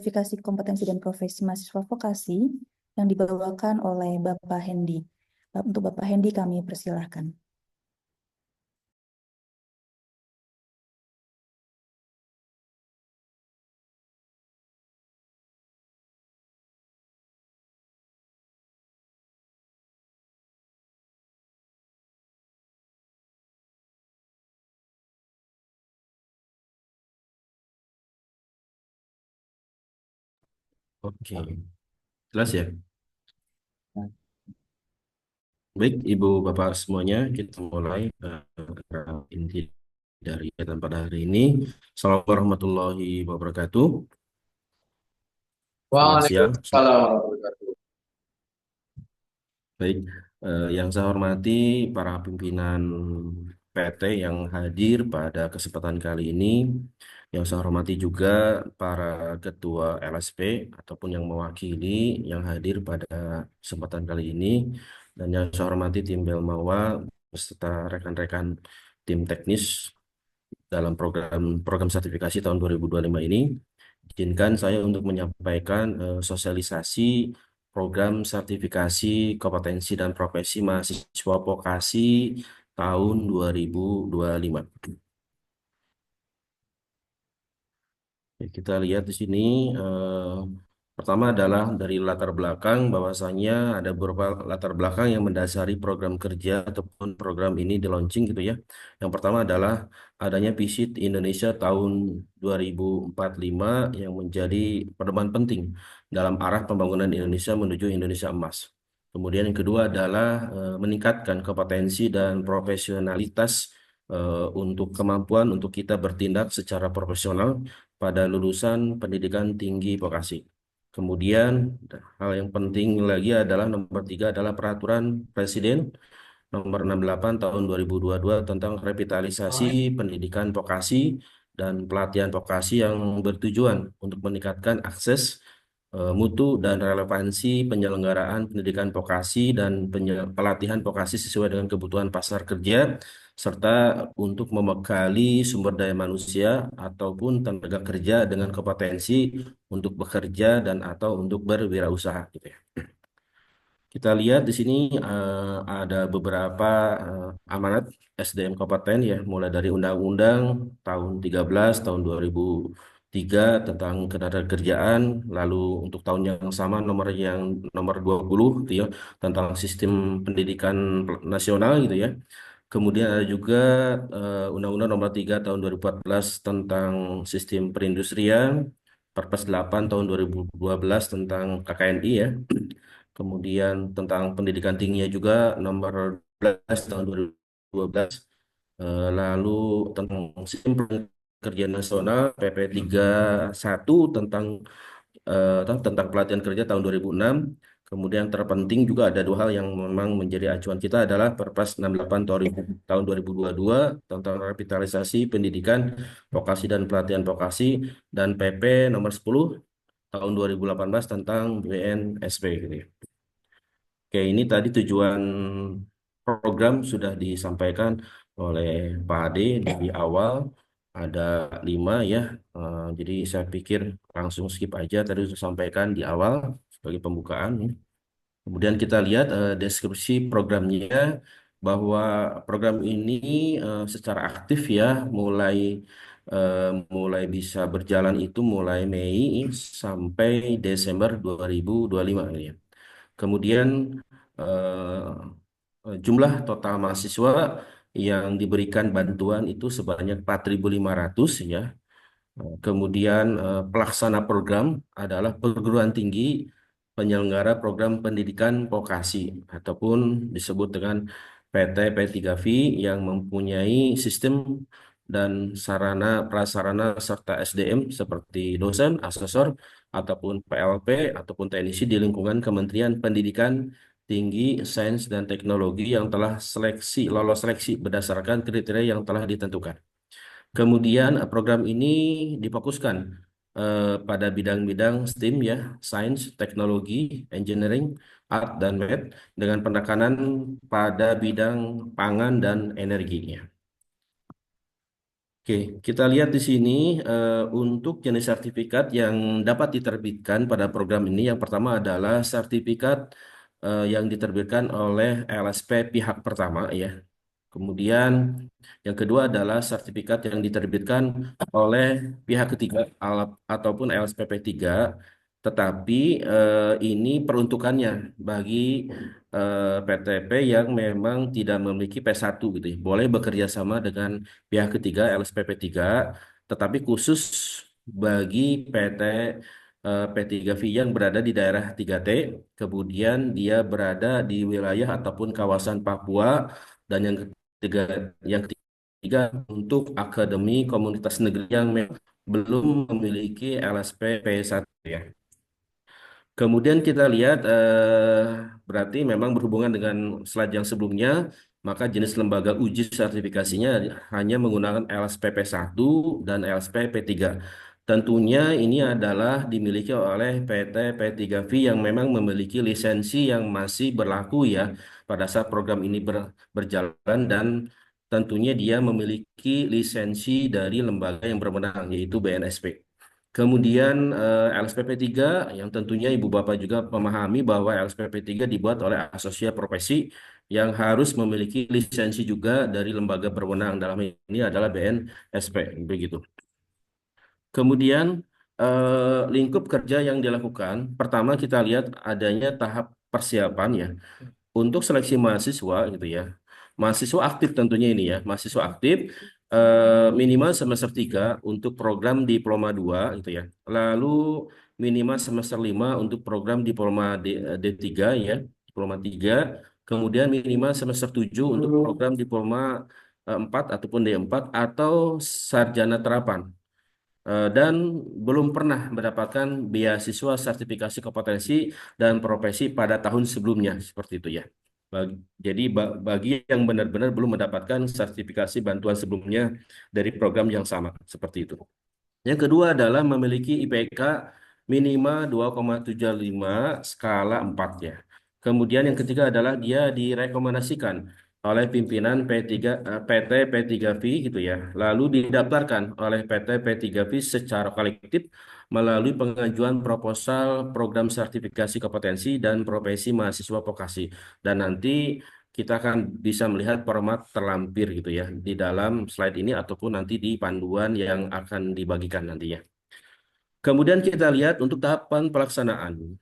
sertifikasi kompetensi dan profesi mahasiswa vokasi yang dibawakan oleh Bapak Hendi. Untuk Bapak Hendi kami persilahkan. Oke, jelas ya. Baik, Ibu Bapak semuanya, kita mulai inti dari kegiatan pada hari ini. Assalamualaikum warahmatullahi wabarakatuh. Selamat siang. Waalaikumsalam warahmatullahi wabarakatuh. Baik, yang saya hormati para pimpinan PT yang hadir pada kesempatan kali ini. Yang saya hormati juga para ketua LSP ataupun yang mewakili yang hadir pada kesempatan kali ini. Dan yang saya hormati tim Belmawa beserta rekan-rekan tim teknis dalam program sertifikasi tahun 2025 ini. Izinkan saya untuk menyampaikan sosialisasi program sertifikasi kompetensi dan profesi mahasiswa vokasi tahun 2025. Ya, kita lihat di sini pertama adalah dari latar belakang bahwasanya ada beberapa latar belakang yang mendasari program kerja ataupun program ini di launching gitu ya. Yang pertama adalah adanya Visit Indonesia tahun 2045 yang menjadi pedoman penting dalam arah pembangunan Indonesia menuju Indonesia emas. Kemudian yang kedua adalah meningkatkan kompetensi dan profesionalitas untuk kemampuan untuk kita bertindak secara profesional pada lulusan pendidikan tinggi vokasi. Kemudian hal yang penting lagi adalah nomor tiga adalah peraturan Presiden nomor 68 tahun 2022 tentang revitalisasi pendidikan vokasi dan pelatihan vokasi yang bertujuan untuk meningkatkan akses mutu dan relevansi penyelenggaraan pendidikan vokasi dan pelatihan vokasi sesuai dengan kebutuhan pasar kerja serta untuk membekali sumber daya manusia ataupun tenaga kerja dengan kompetensi untuk bekerja dan atau untuk berwirausaha gitu ya. Kita lihat di sini ada beberapa amanat SDM kompeten ya, mulai dari Undang-Undang tahun 13 tahun 2003 tentang ketenagakerjaan, lalu untuk tahun yang sama nomor 20 gitu ya, tentang sistem pendidikan nasional gitu ya. Kemudian ada juga Undang-Undang nomor 3 tahun 2014 tentang sistem perindustrian, Perpres 8 tahun 2012 tentang KKNI ya. Kemudian tentang pendidikan tingginya juga nomor 12 tahun 2012. Lalu tentang sistem kerja nasional PP 31 tentang tentang pelatihan kerja tahun 2006. Kemudian terpenting juga ada dua hal yang memang menjadi acuan kita adalah Perpres 68 tahun 2022 tentang revitalisasi pendidikan vokasi dan pelatihan vokasi dan PP nomor 10 tahun 2018 tentang BNSP gitu ya. Oke, ini tadi tujuan program sudah disampaikan oleh Pak Ade di awal. Ada 5 ya. Jadi saya pikir langsung skip aja tadi sudah sampaikan di awal sebagai pembukaan. Kemudian kita lihat deskripsi programnya bahwa program ini secara aktif ya eh, mulai bisa berjalan itu mulai Mei sampai Desember 2025 ini ya. Kemudian jumlah total mahasiswa yang diberikan bantuan itu sebanyak 4.500 ya. Kemudian pelaksana program adalah perguruan tinggi penyelenggara program pendidikan vokasi ataupun disebut dengan PT P3V yang mempunyai sistem dan sarana prasarana serta SDM seperti dosen, asesor ataupun PLP ataupun teknisi di lingkungan Kementerian Pendidikan Tinggi, Sains dan Teknologi yang telah lolos seleksi berdasarkan kriteria yang telah ditentukan. Kemudian program ini difokuskan pada bidang-bidang STEM ya, Sains, Teknologi, Engineering, Art, dan Math dengan penekanan pada bidang pangan dan energinya. Oke, kita lihat di sini untuk jenis sertifikat yang dapat diterbitkan pada program ini. Yang pertama adalah sertifikat yang diterbitkan oleh LSP pihak pertama ya. Kemudian yang kedua adalah sertifikat yang diterbitkan oleh pihak ketiga ataupun LSPP 3, tetapi ini peruntukannya bagi PTP yang memang tidak memiliki P1 gitu ya. Boleh bekerja sama dengan pihak ketiga LSPP 3, tetapi khusus bagi PT P3V yang berada di daerah 3T, kemudian dia berada di wilayah ataupun kawasan Papua, dan ketiga, yang ketiga untuk akademi komunitas negeri yang belum memiliki LSP P1 ya. Kemudian kita lihat berarti memang berhubungan dengan slide yang sebelumnya, maka jenis lembaga uji sertifikasinya hanya menggunakan LSPP 1 dan LSPP 3. Tentunya ini adalah dimiliki oleh PT P3V yang memang memiliki lisensi yang masih berlaku ya pada saat program ini berjalan, dan tentunya dia memiliki lisensi dari lembaga yang berwenang yaitu BNSP. Kemudian LSPP 3 yang tentunya Ibu Bapak juga memahami bahwa LSPP 3 dibuat oleh asosiasi profesi yang harus memiliki lisensi juga dari lembaga berwenang, dalam ini adalah BNSP begitu. Kemudian lingkup kerja yang dilakukan, pertama kita lihat adanya tahap persiapan ya untuk seleksi mahasiswa gitu ya. Mahasiswa aktif tentunya ini ya, mahasiswa aktif minimal semester 3 untuk program diploma 2 gitu ya. Lalu minimal semester 5 untuk program diploma D3 ya, diploma 3. Kemudian minimal semester 7 untuk program diploma 4 ataupun D4 atau sarjana terapan. Dan belum pernah mendapatkan beasiswa sertifikasi kompetensi dan profesi pada tahun sebelumnya seperti itu ya. Jadi bagi yang benar-benar belum mendapatkan sertifikasi bantuan sebelumnya dari program yang sama seperti itu. Yang kedua adalah memiliki IPK minimal 2,75 skala 4 ya. Kemudian yang ketiga adalah dia direkomendasikan oleh pimpinan PT P3V gitu ya. Lalu didaftarkan oleh PT P3V secara kolektif melalui pengajuan proposal program sertifikasi kompetensi dan profesi mahasiswa vokasi. Dan nanti kita akan bisa melihat format terlampir gitu ya di dalam slide ini ataupun nanti di panduan yang akan dibagikan nantinya. Kemudian kita lihat untuk tahapan pelaksanaan.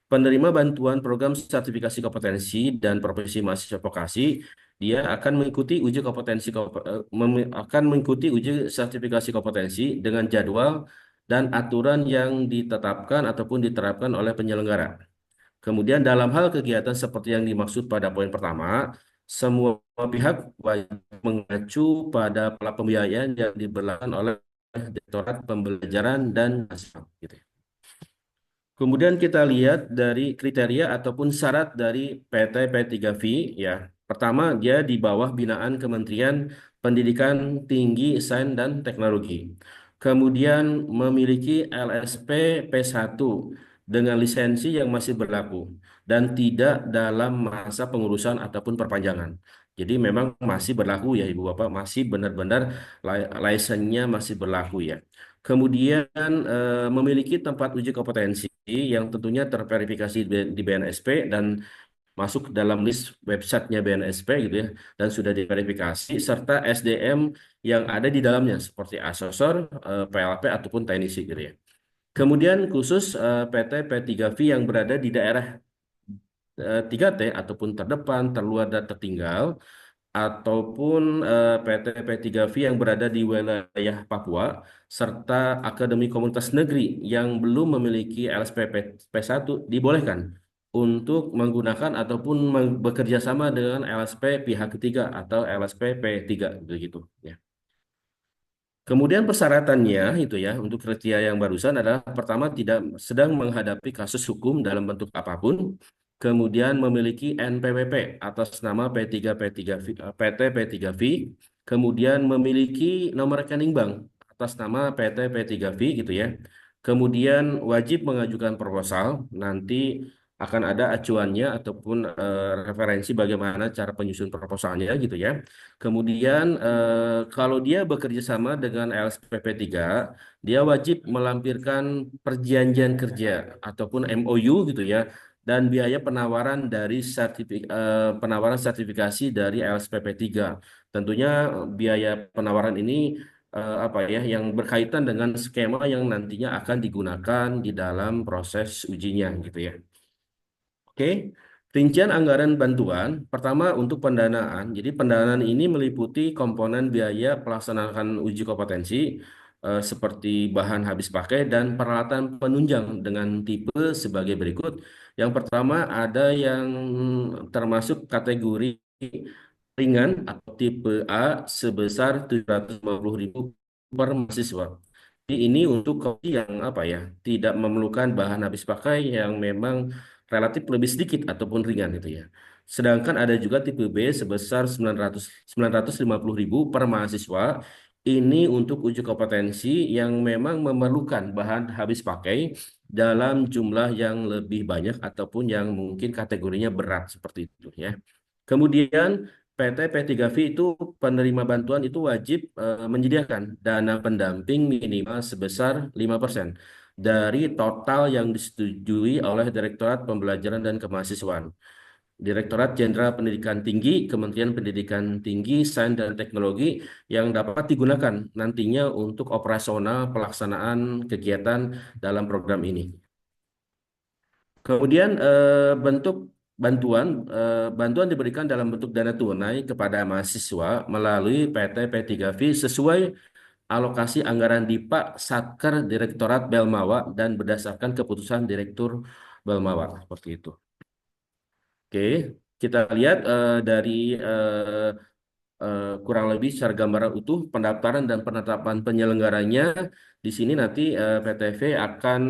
Penerima bantuan program sertifikasi kompetensi dan profesi mahasiswa vokasi, dia akan mengikuti uji akan mengikuti uji sertifikasi kompetensi dengan jadwal dan aturan yang ditetapkan ataupun diterapkan oleh penyelenggara. Kemudian dalam hal kegiatan seperti yang dimaksud pada poin pertama, semua pihak wajib mengacu pada pola pembiayaan yang diberlakukan oleh Direktorat Pembelajaran dan Nasional. Gitu ya. Kemudian kita lihat dari kriteria ataupun syarat dari PT P3V ya. Pertama, dia di bawah binaan Kementerian Pendidikan Tinggi, Sains dan Teknologi. Kemudian memiliki LSP P1 dengan lisensi yang masih berlaku dan tidak dalam masa pengurusan ataupun perpanjangan. Jadi memang masih berlaku ya Ibu Bapak, masih benar-benar lisensinya masih berlaku ya. Kemudian memiliki tempat uji kompetensi yang tentunya terverifikasi di BNSP dan masuk dalam list websitenya BNSP gitu ya, dan sudah diverifikasi, serta SDM yang ada di dalamnya seperti asesor, PLP ataupun teknisi gitu ya. Kemudian khusus PT P3V yang berada di daerah 3T ataupun terdepan, terluar dan tertinggal, ataupun PT P3V yang berada di wilayah Papua, serta Akademi Komunitas Negeri yang belum memiliki LSPP P1 dibolehkan untuk menggunakan ataupun bekerja sama dengan LSP pihak ketiga atau LSP P3 begitu ya. Kemudian persyaratannya itu ya untuk kriteria yang barusan adalah pertama tidak sedang menghadapi kasus hukum dalam bentuk apapun, kemudian memiliki NPWP atas nama P3V, PT P3V, kemudian memiliki nomor rekening bank atas nama PT P3V gitu ya. Kemudian wajib mengajukan proposal nanti akan ada acuannya ataupun referensi bagaimana cara penyusun proposalnya gitu ya. Kemudian kalau dia bekerja sama dengan LSPP 3, dia wajib melampirkan perjanjian kerja ataupun MOU gitu ya, dan biaya penawaran dari penawaran sertifikasi dari LSPP 3. Tentunya biaya penawaran ini apa ya, yang berkaitan dengan skema yang nantinya akan digunakan di dalam proses ujinya gitu ya. Oke, rincian anggaran bantuan pertama untuk pendanaan. Jadi pendanaan ini meliputi komponen biaya pelaksanaan uji kompetensi seperti bahan habis pakai dan peralatan penunjang dengan tipe sebagai berikut. Yang pertama ada yang termasuk kategori ringan atau tipe A sebesar 750.000 per mahasiswa. Jadi ini untuk kopi yang apa ya, tidak memerlukan bahan habis pakai yang memang relatif lebih sedikit ataupun ringan itu ya. Sedangkan ada juga tipe B sebesar 950.000 per mahasiswa. Ini untuk uji kompetensi yang memang memerlukan bahan habis pakai dalam jumlah yang lebih banyak ataupun yang mungkin kategorinya berat seperti itu ya. Kemudian PT P3V itu penerima bantuan itu wajib menyediakan dana pendamping minimal sebesar 5% dari total yang disetujui oleh Direktorat Pembelajaran dan Kemahasiswaan, Direktorat Jenderal Pendidikan Tinggi, Kementerian Pendidikan Tinggi, Sains dan Teknologi yang dapat digunakan nantinya untuk operasional pelaksanaan kegiatan dalam program ini. Kemudian bentuk bantuan diberikan dalam bentuk dana tunai kepada mahasiswa melalui PT P3V sesuai alokasi anggaran DIPA Satker Direktorat Belmawa dan berdasarkan keputusan Direktur Belmawa seperti itu. Oke, kita lihat dari kurang lebih secara gambaran utuh pendaftaran dan penetapan penyelenggaranya. Di sini nanti PTV akan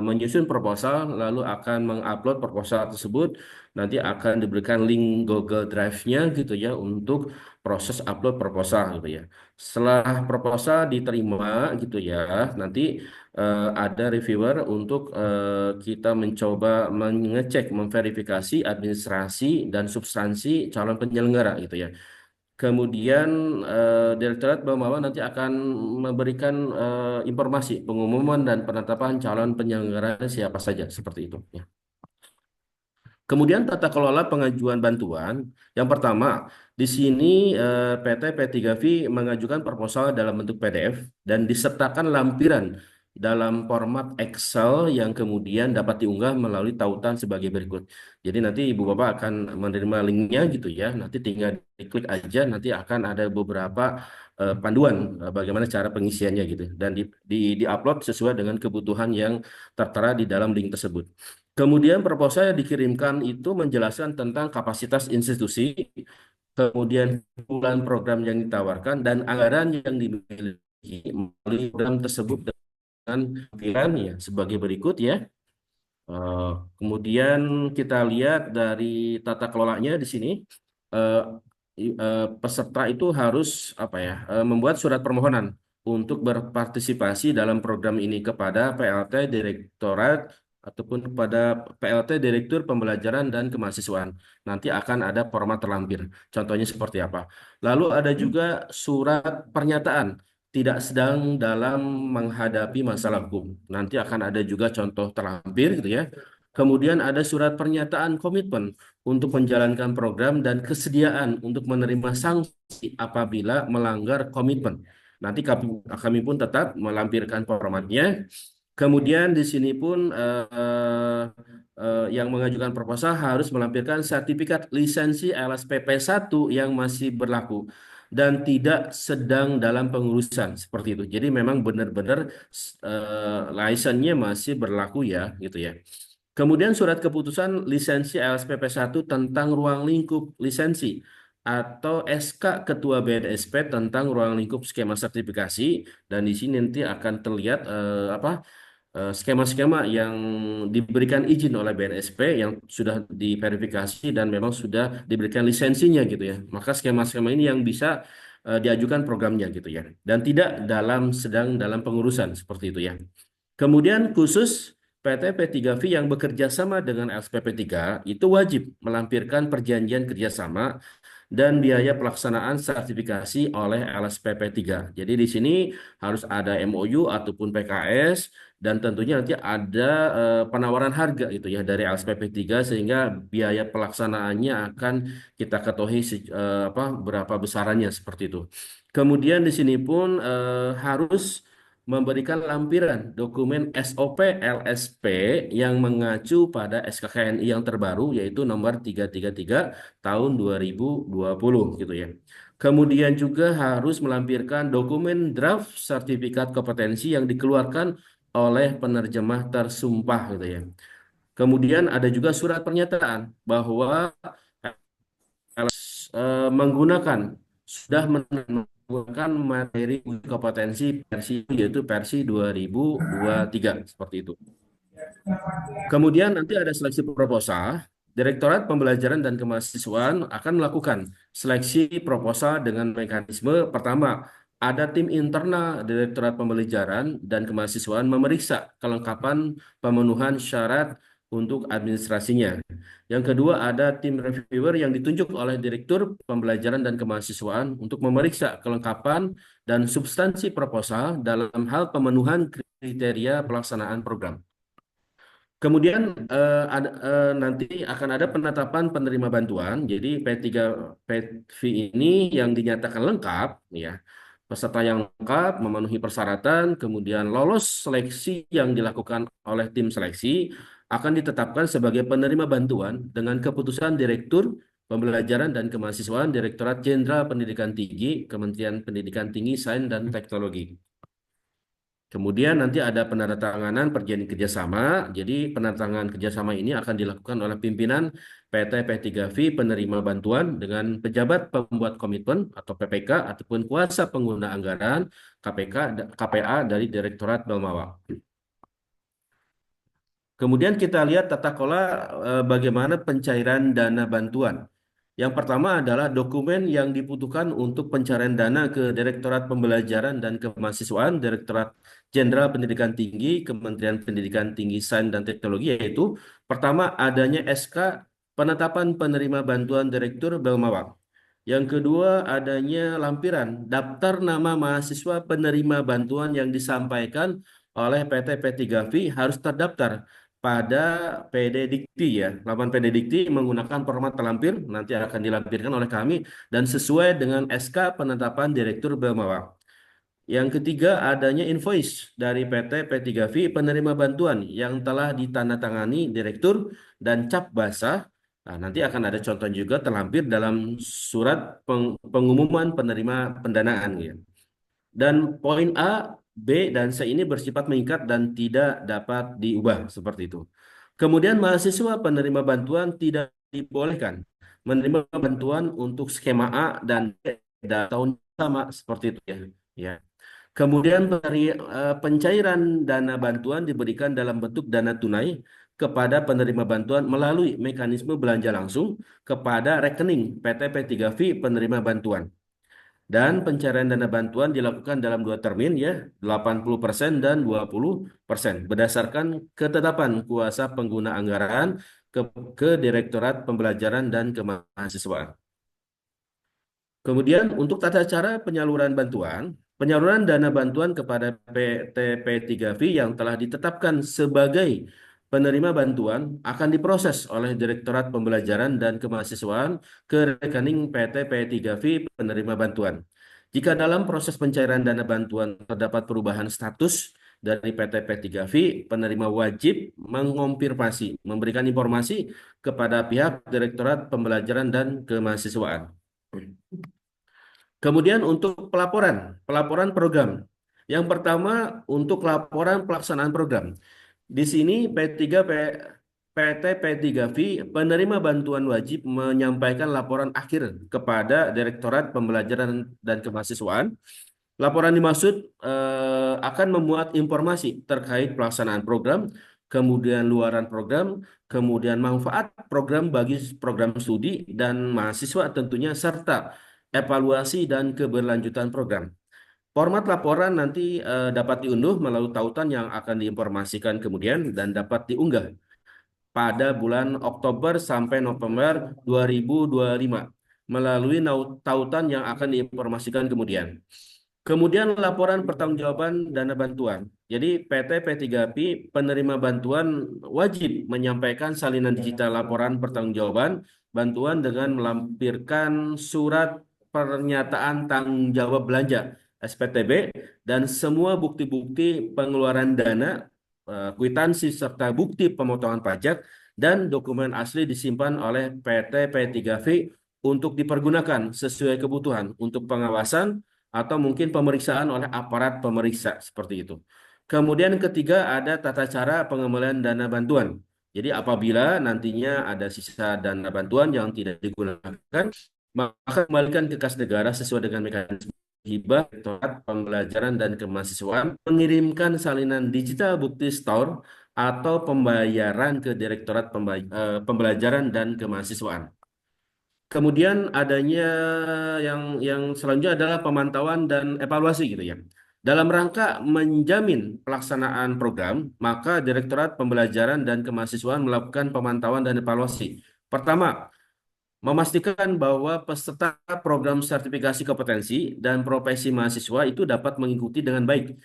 menyusun proposal, lalu akan mengupload proposal tersebut. Nanti akan diberikan link Google Drive-nya gitu ya untuk proses upload proposal gitu ya. Setelah proposal diterima gitu ya, nanti ada reviewer untuk kita mencoba mengecek, memverifikasi administrasi dan substansi calon penyelenggara gitu ya. Kemudian Direktorat Bawah nanti akan memberikan informasi pengumuman dan penetapan calon penyelenggara siapa saja seperti itu ya. Kemudian tata kelola pengajuan bantuan. Yang pertama, di sini PT P3V mengajukan proposal dalam bentuk PDF dan disertakan lampiran dalam format Excel yang kemudian dapat diunggah melalui tautan sebagai berikut. Jadi nanti Ibu Bapak akan menerima linknya gitu ya. Nanti tinggal diklik aja, nanti akan ada beberapa panduan bagaimana cara pengisiannya gitu. Dan di-upload sesuai dengan kebutuhan yang tertera di dalam link tersebut. Kemudian proposal yang dikirimkan itu menjelaskan tentang kapasitas institusi, kemudian keunggulan program yang ditawarkan, dan anggaran yang dimiliki melalui program tersebut dengan tampilan ya sebagai berikut ya. Eh, Kemudian kita lihat dari tata kelolanya di sini. eh, Peserta itu harus apa ya, membuat surat permohonan untuk berpartisipasi dalam program ini kepada PLT Direktorat ataupun kepada PLT Direktur Pembelajaran dan Kemahasiswaan. Nanti akan ada format terlampir. Contohnya seperti apa. Lalu ada juga surat pernyataan tidak sedang dalam menghadapi masalah hukum. Nanti akan ada juga contoh terlampir gitu ya. Kemudian ada surat pernyataan komitmen untuk menjalankan program dan kesediaan untuk menerima sanksi apabila melanggar komitmen. Nanti kami pun tetap melampirkan formatnya. Kemudian di sini pun yang mengajukan proposal harus melampirkan sertifikat lisensi LSPP 1 yang masih berlaku dan tidak sedang dalam pengurusan seperti itu. Jadi memang benar-benar lisensinya masih berlaku ya gitu ya. Kemudian surat keputusan lisensi LSPP 1 tentang ruang lingkup lisensi atau SK Ketua BNSP tentang ruang lingkup skema sertifikasi, dan di sini nanti akan terlihat skema-skema yang diberikan izin oleh BNSP yang sudah diverifikasi dan memang sudah diberikan lisensinya gitu ya. Maka skema-skema ini yang bisa diajukan programnya gitu ya. Dan tidak sedang dalam pengurusan seperti itu ya. Kemudian khusus, untuk skema sertifikasi, PT P3V yang bekerja sama dengan LSPP 3 itu wajib melampirkan perjanjian kerjasama dan biaya pelaksanaan sertifikasi oleh LSPP 3. Jadi di sini harus ada MOU ataupun PKS dan tentunya nanti ada penawaran harga itu ya dari LSPP 3 sehingga biaya pelaksanaannya akan kita ketahui berapa besarannya seperti itu. Kemudian di sini pun harus memberikan lampiran dokumen SOP LSP yang mengacu pada SKKNI yang terbaru yaitu nomor 333 tahun 2020 gitu ya. Kemudian juga harus melampirkan dokumen draft sertifikat kompetensi yang dikeluarkan oleh penerjemah tersumpah gitu ya. Kemudian ada juga surat pernyataan bahwa menggunakan sudah menggunakan materi uji kompetensi versi yaitu versi 2023 seperti itu. Kemudian nanti ada seleksi proposal. Direktorat Pembelajaran dan Kemahasiswaan akan melakukan seleksi proposal dengan mekanisme pertama, ada tim internal Direktorat Pembelajaran dan Kemahasiswaan memeriksa kelengkapan pemenuhan syarat untuk administrasinya. Yang kedua, ada tim reviewer yang ditunjuk oleh Direktur Pembelajaran dan Kemahasiswaan untuk memeriksa kelengkapan dan substansi proposal dalam hal pemenuhan kriteria pelaksanaan program. Kemudian nanti akan ada penetapan penerima bantuan. Jadi P3 PV ini yang dinyatakan lengkap, ya, peserta yang lengkap memenuhi persyaratan, kemudian lolos seleksi yang dilakukan oleh tim seleksi akan ditetapkan sebagai penerima bantuan dengan keputusan Direktur Pembelajaran dan Kemahasiswaan Direktorat Jenderal Pendidikan Tinggi Kementerian Pendidikan Tinggi, Sains dan Teknologi. Kemudian nanti ada penandatanganan perjanjian kerjasama. Jadi penandatanganan kerjasama ini akan dilakukan oleh pimpinan PT P3V penerima bantuan dengan pejabat pembuat komitmen atau PPK ataupun kuasa pengguna anggaran KPA dari Direktorat Belmawa. Kemudian kita lihat tata kelola bagaimana pencairan dana bantuan. Yang pertama adalah dokumen yang dibutuhkan untuk pencairan dana ke Direktorat Pembelajaran dan Kemahasiswaan, Direktorat Jenderal Pendidikan Tinggi, Kementerian Pendidikan Tinggi, Sains dan Teknologi, yaitu pertama adanya SK penetapan penerima bantuan Direktur Belmawak. Yang kedua adanya lampiran daftar nama mahasiswa penerima bantuan yang disampaikan oleh PT P3V harus terdaftar pada PD Dikti ya. Laman PD Dikti menggunakan format terlampir nanti akan dilampirkan oleh kami dan sesuai dengan SK penetapan Direktur Belmawak. Yang ketiga adanya invoice dari PT P3V penerima bantuan yang telah ditandatangani Direktur dan cap basah. Nah, nanti akan ada contoh juga terlampir dalam surat pengumuman penerima pendanaan ya. Dan poin A, B, dan C ini bersifat mengikat dan tidak dapat diubah seperti itu. Kemudian mahasiswa penerima bantuan tidak dibolehkan menerima bantuan untuk skema A dan B tahun sama seperti itu ya. Ya. Kemudian pencairan dana bantuan diberikan dalam bentuk dana tunai kepada penerima bantuan melalui mekanisme belanja langsung kepada rekening PT P3V penerima bantuan. Dan pencairan dana bantuan dilakukan dalam dua termin ya, 80% dan 20% berdasarkan ketetapan kuasa pengguna anggaran ke Direktorat Pembelajaran dan Kemahasiswaan. Kemudian untuk tata cara penyaluran bantuan, penyaluran dana bantuan kepada PT P3V yang telah ditetapkan sebagai penerima bantuan akan diproses oleh Direktorat Pembelajaran dan Kemahasiswaan ke rekening PT P3V penerima bantuan. Jika dalam proses pencairan dana bantuan terdapat perubahan status dari PT P3V, penerima wajib mengonfirmasi, memberikan informasi kepada pihak Direktorat Pembelajaran dan Kemahasiswaan. Kemudian untuk pelaporan program. Yang pertama untuk laporan pelaksanaan program. Di sini PT P3V penerima bantuan wajib menyampaikan laporan akhir kepada Direktorat Pembelajaran dan Kemahasiswaan. Laporan dimaksud akan memuat informasi terkait pelaksanaan program, kemudian luaran program, kemudian manfaat program bagi program studi dan mahasiswa tentunya, serta evaluasi dan keberlanjutan program. Format laporan nanti dapat diunduh melalui tautan yang akan diinformasikan kemudian dan dapat diunggah pada bulan Oktober sampai November 2025 melalui tautan yang akan diinformasikan kemudian. Kemudian laporan pertanggungjawaban dana bantuan. Jadi PT P3P penerima bantuan wajib menyampaikan salinan digital laporan pertanggungjawaban bantuan dengan melampirkan surat pernyataan tanggung jawab belanja SPTB dan semua bukti-bukti pengeluaran dana, kwitansi serta bukti pemotongan pajak dan dokumen asli disimpan oleh PT P3V untuk dipergunakan sesuai kebutuhan untuk pengawasan atau mungkin pemeriksaan oleh aparat pemeriksa seperti itu. Kemudian ketiga ada tata cara pengembalian dana bantuan. Jadi apabila nantinya ada sisa dana bantuan yang tidak digunakan, maka kembalikan ke kas negara sesuai dengan mekanisme hibah Direktorat Pembelajaran dan Kemahasiswaan mengirimkan salinan digital bukti store atau pembayaran ke Direktorat Pembelajaran dan Kemahasiswaan. Kemudian adanya yang selanjutnya adalah pemantauan dan evaluasi gitu ya. Dalam rangka menjamin pelaksanaan program, maka Direktorat Pembelajaran dan Kemahasiswaan melakukan pemantauan dan evaluasi. Pertama, memastikan bahwa peserta program sertifikasi kompetensi dan profesi mahasiswa itu dapat mengikuti dengan baik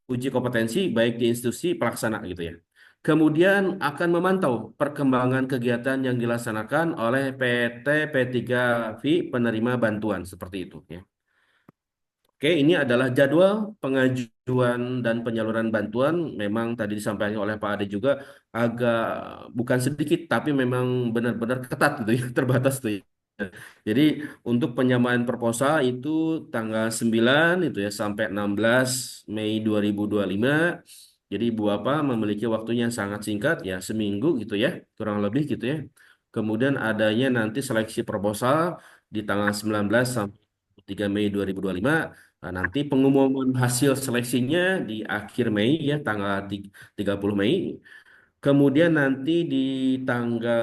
uji kompetensi baik di institusi pelaksana gitu ya. Kemudian akan memantau perkembangan kegiatan yang dilaksanakan oleh PT P3V penerima bantuan seperti itu ya. Oke, ini adalah jadwal pengajuan dan penyaluran bantuan. Memang tadi disampaikan oleh Pak Ade juga agak bukan sedikit, tapi memang benar-benar ketat gitu ya, terbatas tuh ya. Jadi untuk penyampaian proposal itu tanggal 9 itu ya sampai 16 Mei 2025. Jadi Ibu Bapak memiliki waktunya yang sangat singkat ya, seminggu gitu ya, kurang lebih gitu ya. Kemudian adanya nanti seleksi proposal di tanggal 19 sampai 3 Mei 2025. Nah, nanti pengumuman hasil seleksinya di akhir Mei ya, tanggal 30 Mei. Kemudian nanti di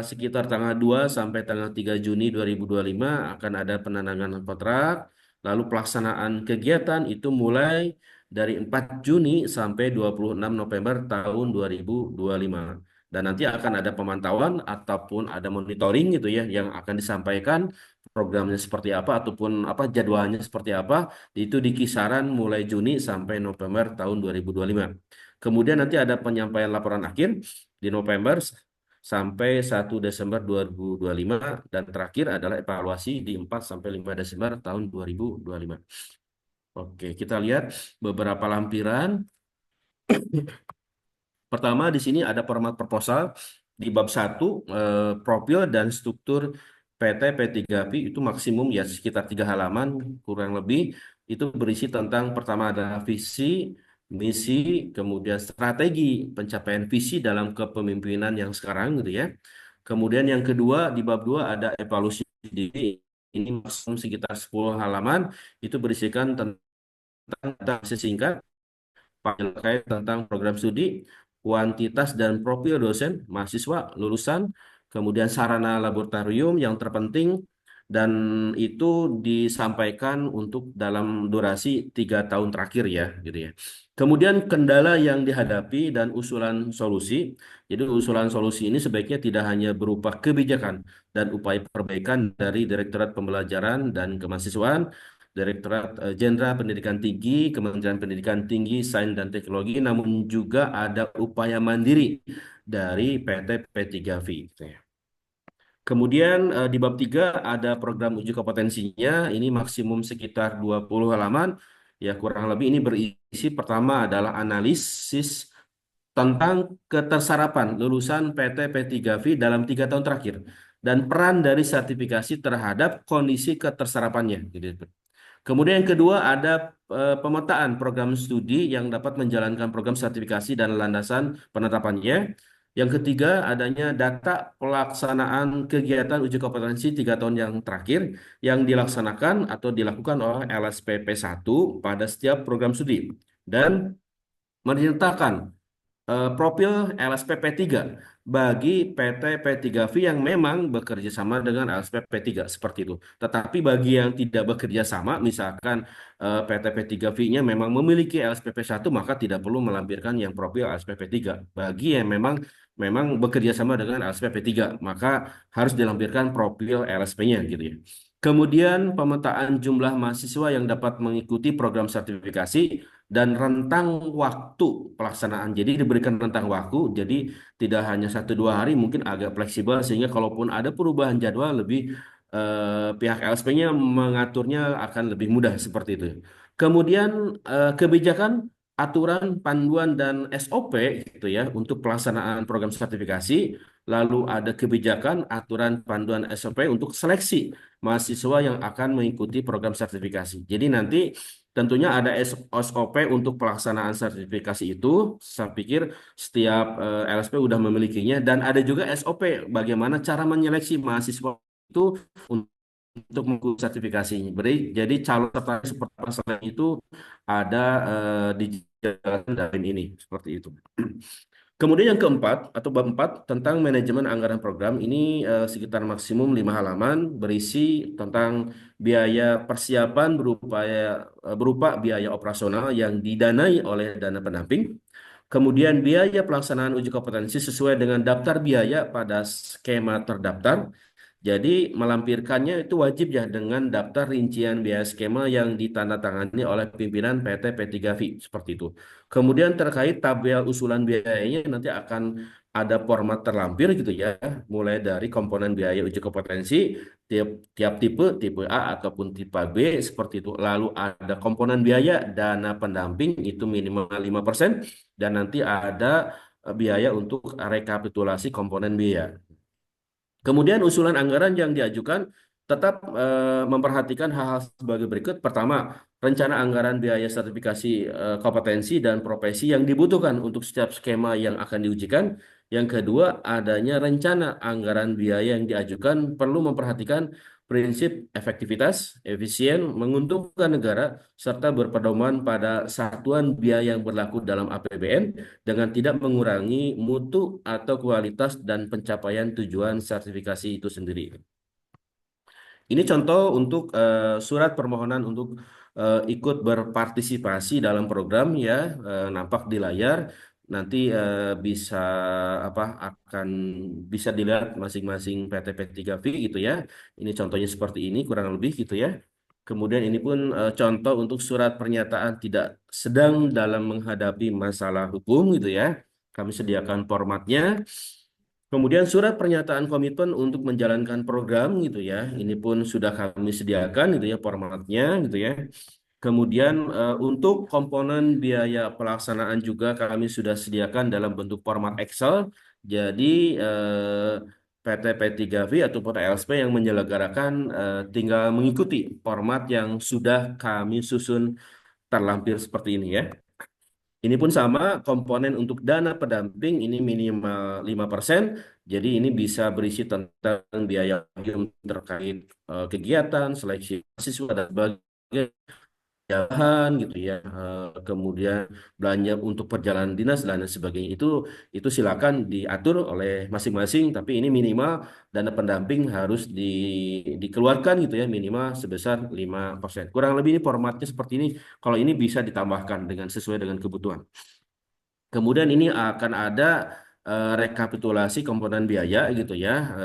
sekitar tanggal 2 sampai tanggal 3 Juni 2025 akan ada penandatanganan kontrak. Lalu pelaksanaan kegiatan itu mulai dari 4 Juni sampai 26 November tahun 2025. Dan nanti akan ada pemantauan ataupun ada monitoring gitu ya yang akan disampaikan programnya seperti apa ataupun apa jadwalnya seperti apa itu di kisaran mulai Juni sampai November tahun 2025. Kemudian nanti ada penyampaian laporan akhir di November sampai 1 Desember 2025 dan terakhir adalah evaluasi di 4 sampai 5 Desember tahun 2025. Oke, kita lihat beberapa lampiran. Pertama di sini ada format proposal di bab 1 profil dan struktur PT P3P itu maksimum ya sekitar 3 halaman kurang lebih itu berisi tentang pertama ada visi, misi, kemudian strategi pencapaian visi dalam kepemimpinan yang sekarang gitu ya. Kemudian yang kedua di bab 2 ada evaluasi diri ini maksimum sekitar 10 halaman itu berisikan tentang data singkat terkait tentang program studi, kuantitas dan profil dosen, mahasiswa, lulusan, kemudian sarana laboratorium yang terpenting, dan itu disampaikan untuk dalam durasi 3 tahun terakhir ya, gitu ya. Kemudian kendala yang dihadapi dan usulan solusi. Jadi usulan solusi ini sebaiknya tidak hanya berupa kebijakan dan upaya perbaikan dari Direktorat Pembelajaran dan Kemahasiswaan, Direktorat Jenderal Pendidikan Tinggi, Kementerian Pendidikan Tinggi, Sains dan Teknologi, namun juga ada upaya mandiri dari PT P3V. Gitu ya. Kemudian di bab 3 ada program uji kompetensinya, ini maksimum sekitar 20 halaman. Ya kurang lebih ini berisi pertama adalah analisis tentang ketersarapan lulusan PT P3V dalam 3 tahun terakhir dan peran dari sertifikasi terhadap kondisi ketersarapannya. Gitu. Kemudian yang kedua ada pemetaan program studi yang dapat menjalankan program sertifikasi dan landasan penetapannya. Yang ketiga adanya data pelaksanaan kegiatan uji kompetensi 3 tahun yang terakhir yang dilaksanakan atau dilakukan oleh LSPP 1 pada setiap program studi dan menyertakan profil LSP P3 bagi PT P3V yang memang bekerja sama dengan LSP P3 seperti itu. Tetapi bagi yang tidak bekerja sama, misalkan PT P3V-nya memang memiliki LSP P1, maka tidak perlu melampirkan yang profil LSP P3. Bagi yang memang memang bekerja sama dengan LSP P3, maka harus dilampirkan profil LSP-nya gitu ya. Kemudian pemetaan jumlah mahasiswa yang dapat mengikuti program sertifikasi dan rentang waktu pelaksanaan. Jadi diberikan rentang waktu, jadi tidak hanya 1-2 hari, mungkin agak fleksibel sehingga kalaupun ada perubahan jadwal lebih pihak LSP-nya mengaturnya akan lebih mudah seperti itu. Kemudian kebijakan, aturan, panduan dan SOP gitu ya untuk pelaksanaan program sertifikasi. Lalu ada kebijakan, aturan, panduan, SOP untuk seleksi mahasiswa yang akan mengikuti program sertifikasi. Jadi nanti tentunya ada SOP untuk pelaksanaan sertifikasi itu. Saya pikir setiap LSP sudah memilikinya dan ada juga SOP bagaimana cara menyeleksi mahasiswa itu untuk mengikuti sertifikasinya. Jadi calon peserta seperti apa selain itu ada dijalankan dalam ini seperti itu. Kemudian yang keempat atau bab 4 tentang manajemen anggaran program ini sekitar maksimum 5 halaman berisi tentang biaya persiapan berupa biaya operasional yang didanai oleh dana pendamping. Kemudian biaya pelaksanaan uji kompetensi sesuai dengan daftar biaya pada skema terdaftar. Jadi melampirkannya itu wajib ya dengan daftar rincian biaya skema yang ditandatangani oleh pimpinan PT P3V seperti itu. Kemudian terkait tabel usulan biayanya nanti akan ada format terlampir gitu ya, mulai dari komponen biaya uji kompetensi tiap tiap tipe, tipe A ataupun tipe B seperti itu. Lalu ada komponen biaya dana pendamping itu minimal 5% dan nanti ada biaya untuk rekapitulasi komponen biaya. Kemudian usulan anggaran yang diajukan tetap memperhatikan hal-hal sebagai berikut. Pertama, rencana anggaran biaya sertifikasi kompetensi dan profesi yang dibutuhkan untuk setiap skema yang akan diujikan. Yang kedua, adanya rencana anggaran biaya yang diajukan perlu memperhatikan prinsip efektivitas, efisien, menguntungkan negara, serta berpedoman pada satuan biaya yang berlaku dalam APBN dengan tidak mengurangi mutu atau kualitas dan pencapaian tujuan sertifikasi itu sendiri. Ini contoh untuk surat permohonan untuk ikut berpartisipasi dalam program ya, nampak di layar. Nanti bisa apa akan bisa dilihat masing-masing PT P3V gitu ya. Ini contohnya seperti ini kurang lebih gitu ya. Kemudian ini pun contoh untuk surat pernyataan tidak sedang dalam menghadapi masalah hukum gitu ya. Kami sediakan formatnya. Kemudian surat pernyataan komitmen untuk menjalankan program gitu ya. Ini pun sudah kami sediakan gitu ya formatnya gitu ya. Kemudian untuk komponen biaya pelaksanaan juga kami sudah sediakan dalam bentuk format Excel. Jadi PT P3V ataupun LSP yang menyelenggarakan tinggal mengikuti format yang sudah kami susun terlampir seperti ini ya. Ini pun sama, komponen untuk dana pendamping ini minimal 5%. Jadi ini bisa berisi tentang biaya terkait kegiatan, seleksi siswa dan sebagainya, bahan gitu ya. Kemudian belanja untuk perjalanan dinas dan lain sebagainya. Itu silakan diatur oleh masing-masing, tapi ini minimal dana pendamping harus dikeluarkan gitu ya, minimal sebesar 5%. Kurang lebih ini formatnya seperti ini. Kalau ini bisa ditambahkan dengan sesuai dengan kebutuhan. Kemudian ini akan ada rekapitulasi komponen biaya gitu ya.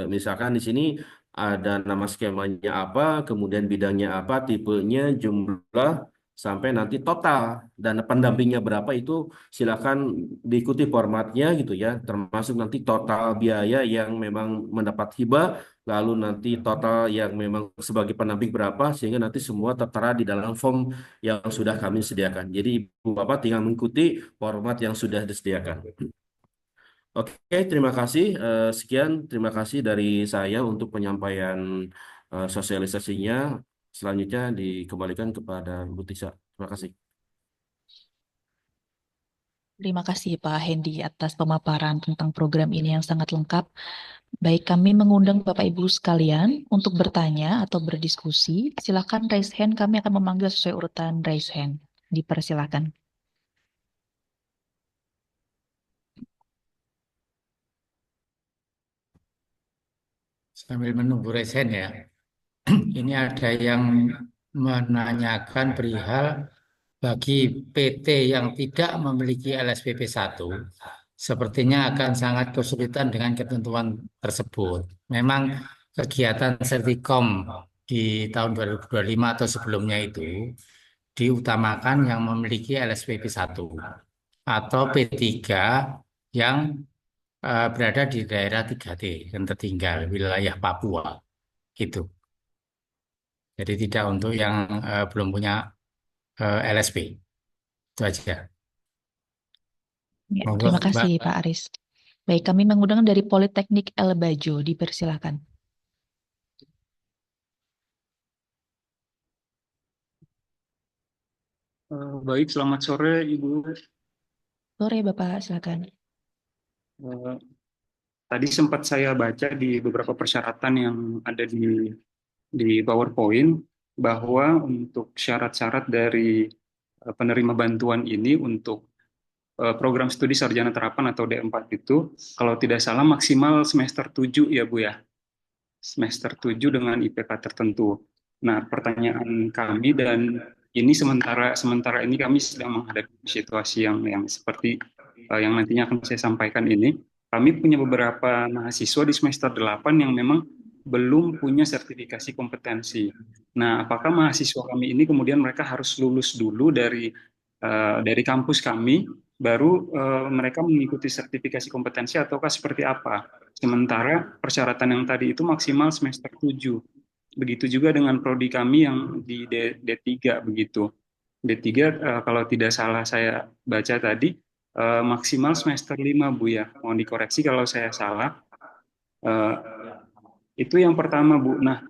Misalkan di sini ada nama skemanya apa, kemudian bidangnya apa, tipenya, jumlah, sampai nanti total dan pendampingnya berapa itu silakan diikuti formatnya gitu ya. Termasuk nanti total biaya yang memang mendapat hibah, lalu nanti total yang memang sebagai pendamping berapa, sehingga nanti semua tertera di dalam form yang sudah kami sediakan. Jadi Ibu Bapak tinggal mengikuti format yang sudah disediakan. Oke, terima kasih. Sekian, terima kasih dari saya untuk penyampaian sosialisasinya. Selanjutnya dikembalikan kepada Bu Tisa. Terima kasih. Terima kasih Pak Hendi atas pemaparan tentang program ini yang sangat lengkap. Baik, kami mengundang Bapak Ibu sekalian untuk bertanya atau berdiskusi. Silakan raise hand, kami akan memanggil sesuai urutan raise hand. Dipersilakan. Sambil menunggu resen ya. Ini ada yang menanyakan perihal bagi PT yang tidak memiliki LSPP 1, sepertinya akan sangat kesulitan dengan ketentuan tersebut. Memang kegiatan Sertikom di tahun 2025 atau sebelumnya itu diutamakan yang memiliki LSPP 1 atau P3 yang berada di daerah 3T yang tertinggal, wilayah Papua gitu. Jadi tidak untuk yang belum punya LSP. Itu aja. Ya, Monggo, terima Mbak. kasih Pak Aris. Baik, kami mengundang dari Politeknik El Bajo, dipersilakan. Baik, selamat sore Ibu. Sore Bapak, silakan. Eh, Tadi sempat saya baca di beberapa persyaratan yang ada di PowerPoint bahwa untuk syarat-syarat dari penerima bantuan ini untuk program studi sarjana terapan atau D4 itu, kalau tidak salah maksimal semester 7 ya Bu ya, semester 7 dengan IPK tertentu. Nah, pertanyaan kami dan ini sementara sementara ini kami sedang menghadapi situasi yang seperti yang nantinya akan saya sampaikan ini. Kami punya beberapa mahasiswa di semester 8 yang memang belum punya sertifikasi kompetensi. Nah, apakah mahasiswa kami ini kemudian mereka harus lulus dulu dari kampus kami, baru mereka mengikuti sertifikasi kompetensi ataukah seperti apa? Sementara persyaratan yang tadi itu maksimal semester 7. Begitu juga dengan prodi kami yang di D3 begitu. D3 kalau tidak salah saya baca tadi maksimal semester 5 Bu ya. Mohon dikoreksi kalau saya salah. Eh, itu yang pertama Bu. Nah,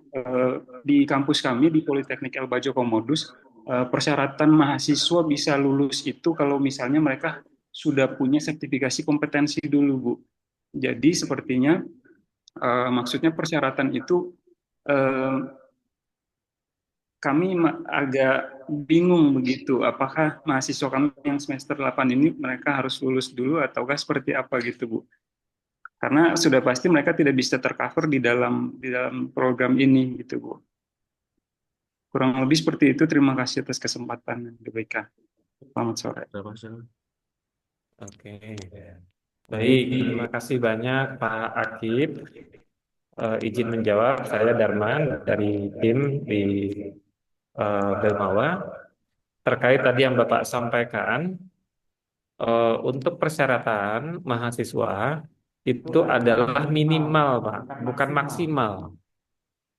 di kampus kami di Politeknik El Bajo Komodus persyaratan mahasiswa bisa lulus itu kalau misalnya mereka sudah punya sertifikasi kompetensi dulu Bu. Jadi sepertinya maksudnya persyaratan itu eh, kami agak bingung begitu. Apakah mahasiswa kami yang semester 8 ini mereka harus lulus dulu ataukah seperti apa gitu, Bu? Karena sudah pasti mereka tidak bisa tercover di dalam program ini gitu, Bu. Kurang lebih seperti itu. Terima kasih atas kesempatan yang diberikan. Selamat sore. Oke, baik. Terima kasih banyak Pak Akib. Izin menjawab, saya Darman dari tim di Belmawa. Terkait tadi yang Bapak sampaikan, untuk persyaratan mahasiswa itu adalah minimal, Pak, bukan maksimal.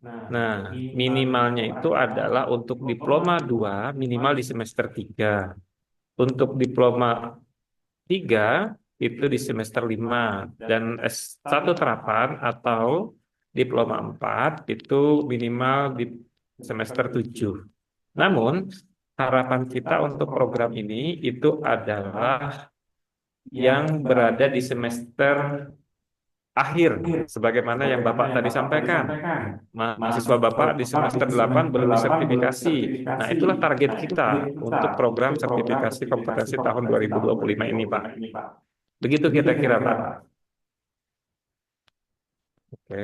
Nah, minimalnya itu adalah untuk diploma 2 minimal di semester 3. Untuk diploma 3 itu di semester 5 dan S1 terapan atau diploma 4 itu minimal di semester 7. Namun, harapan kita untuk program ini itu adalah yang berada di semester akhir, sebagaimana yang Bapak tadi sampaikan. Mahasiswa Bapak di semester 8 belum disertifikasi. Nah, itulah target kita untuk program sertifikasi kompetensi tahun 2025 ini, Pak. Begitu kira-kira, Pak. Oke.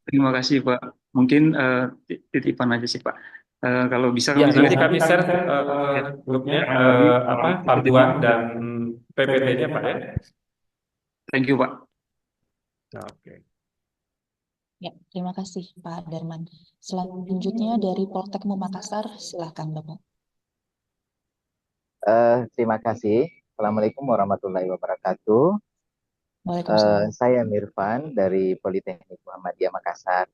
Terima kasih, Pak. Mungkin titipan aja sih, Pak. Kalau bisa Ya, kami nanti juga kami share grupnya panduan dan PPT-nya, Pak ya. Thank you, Pak. Oke. Ya, terima kasih Pak Darman. Selanjutnya dari Poltek Makassar, silakan Bapak. Terima kasih. Assalamualaikum warahmatullahi wabarakatuh. Waalaikumsalam. Saya Mirfan dari Politeknik Muhammadiyah Makassar.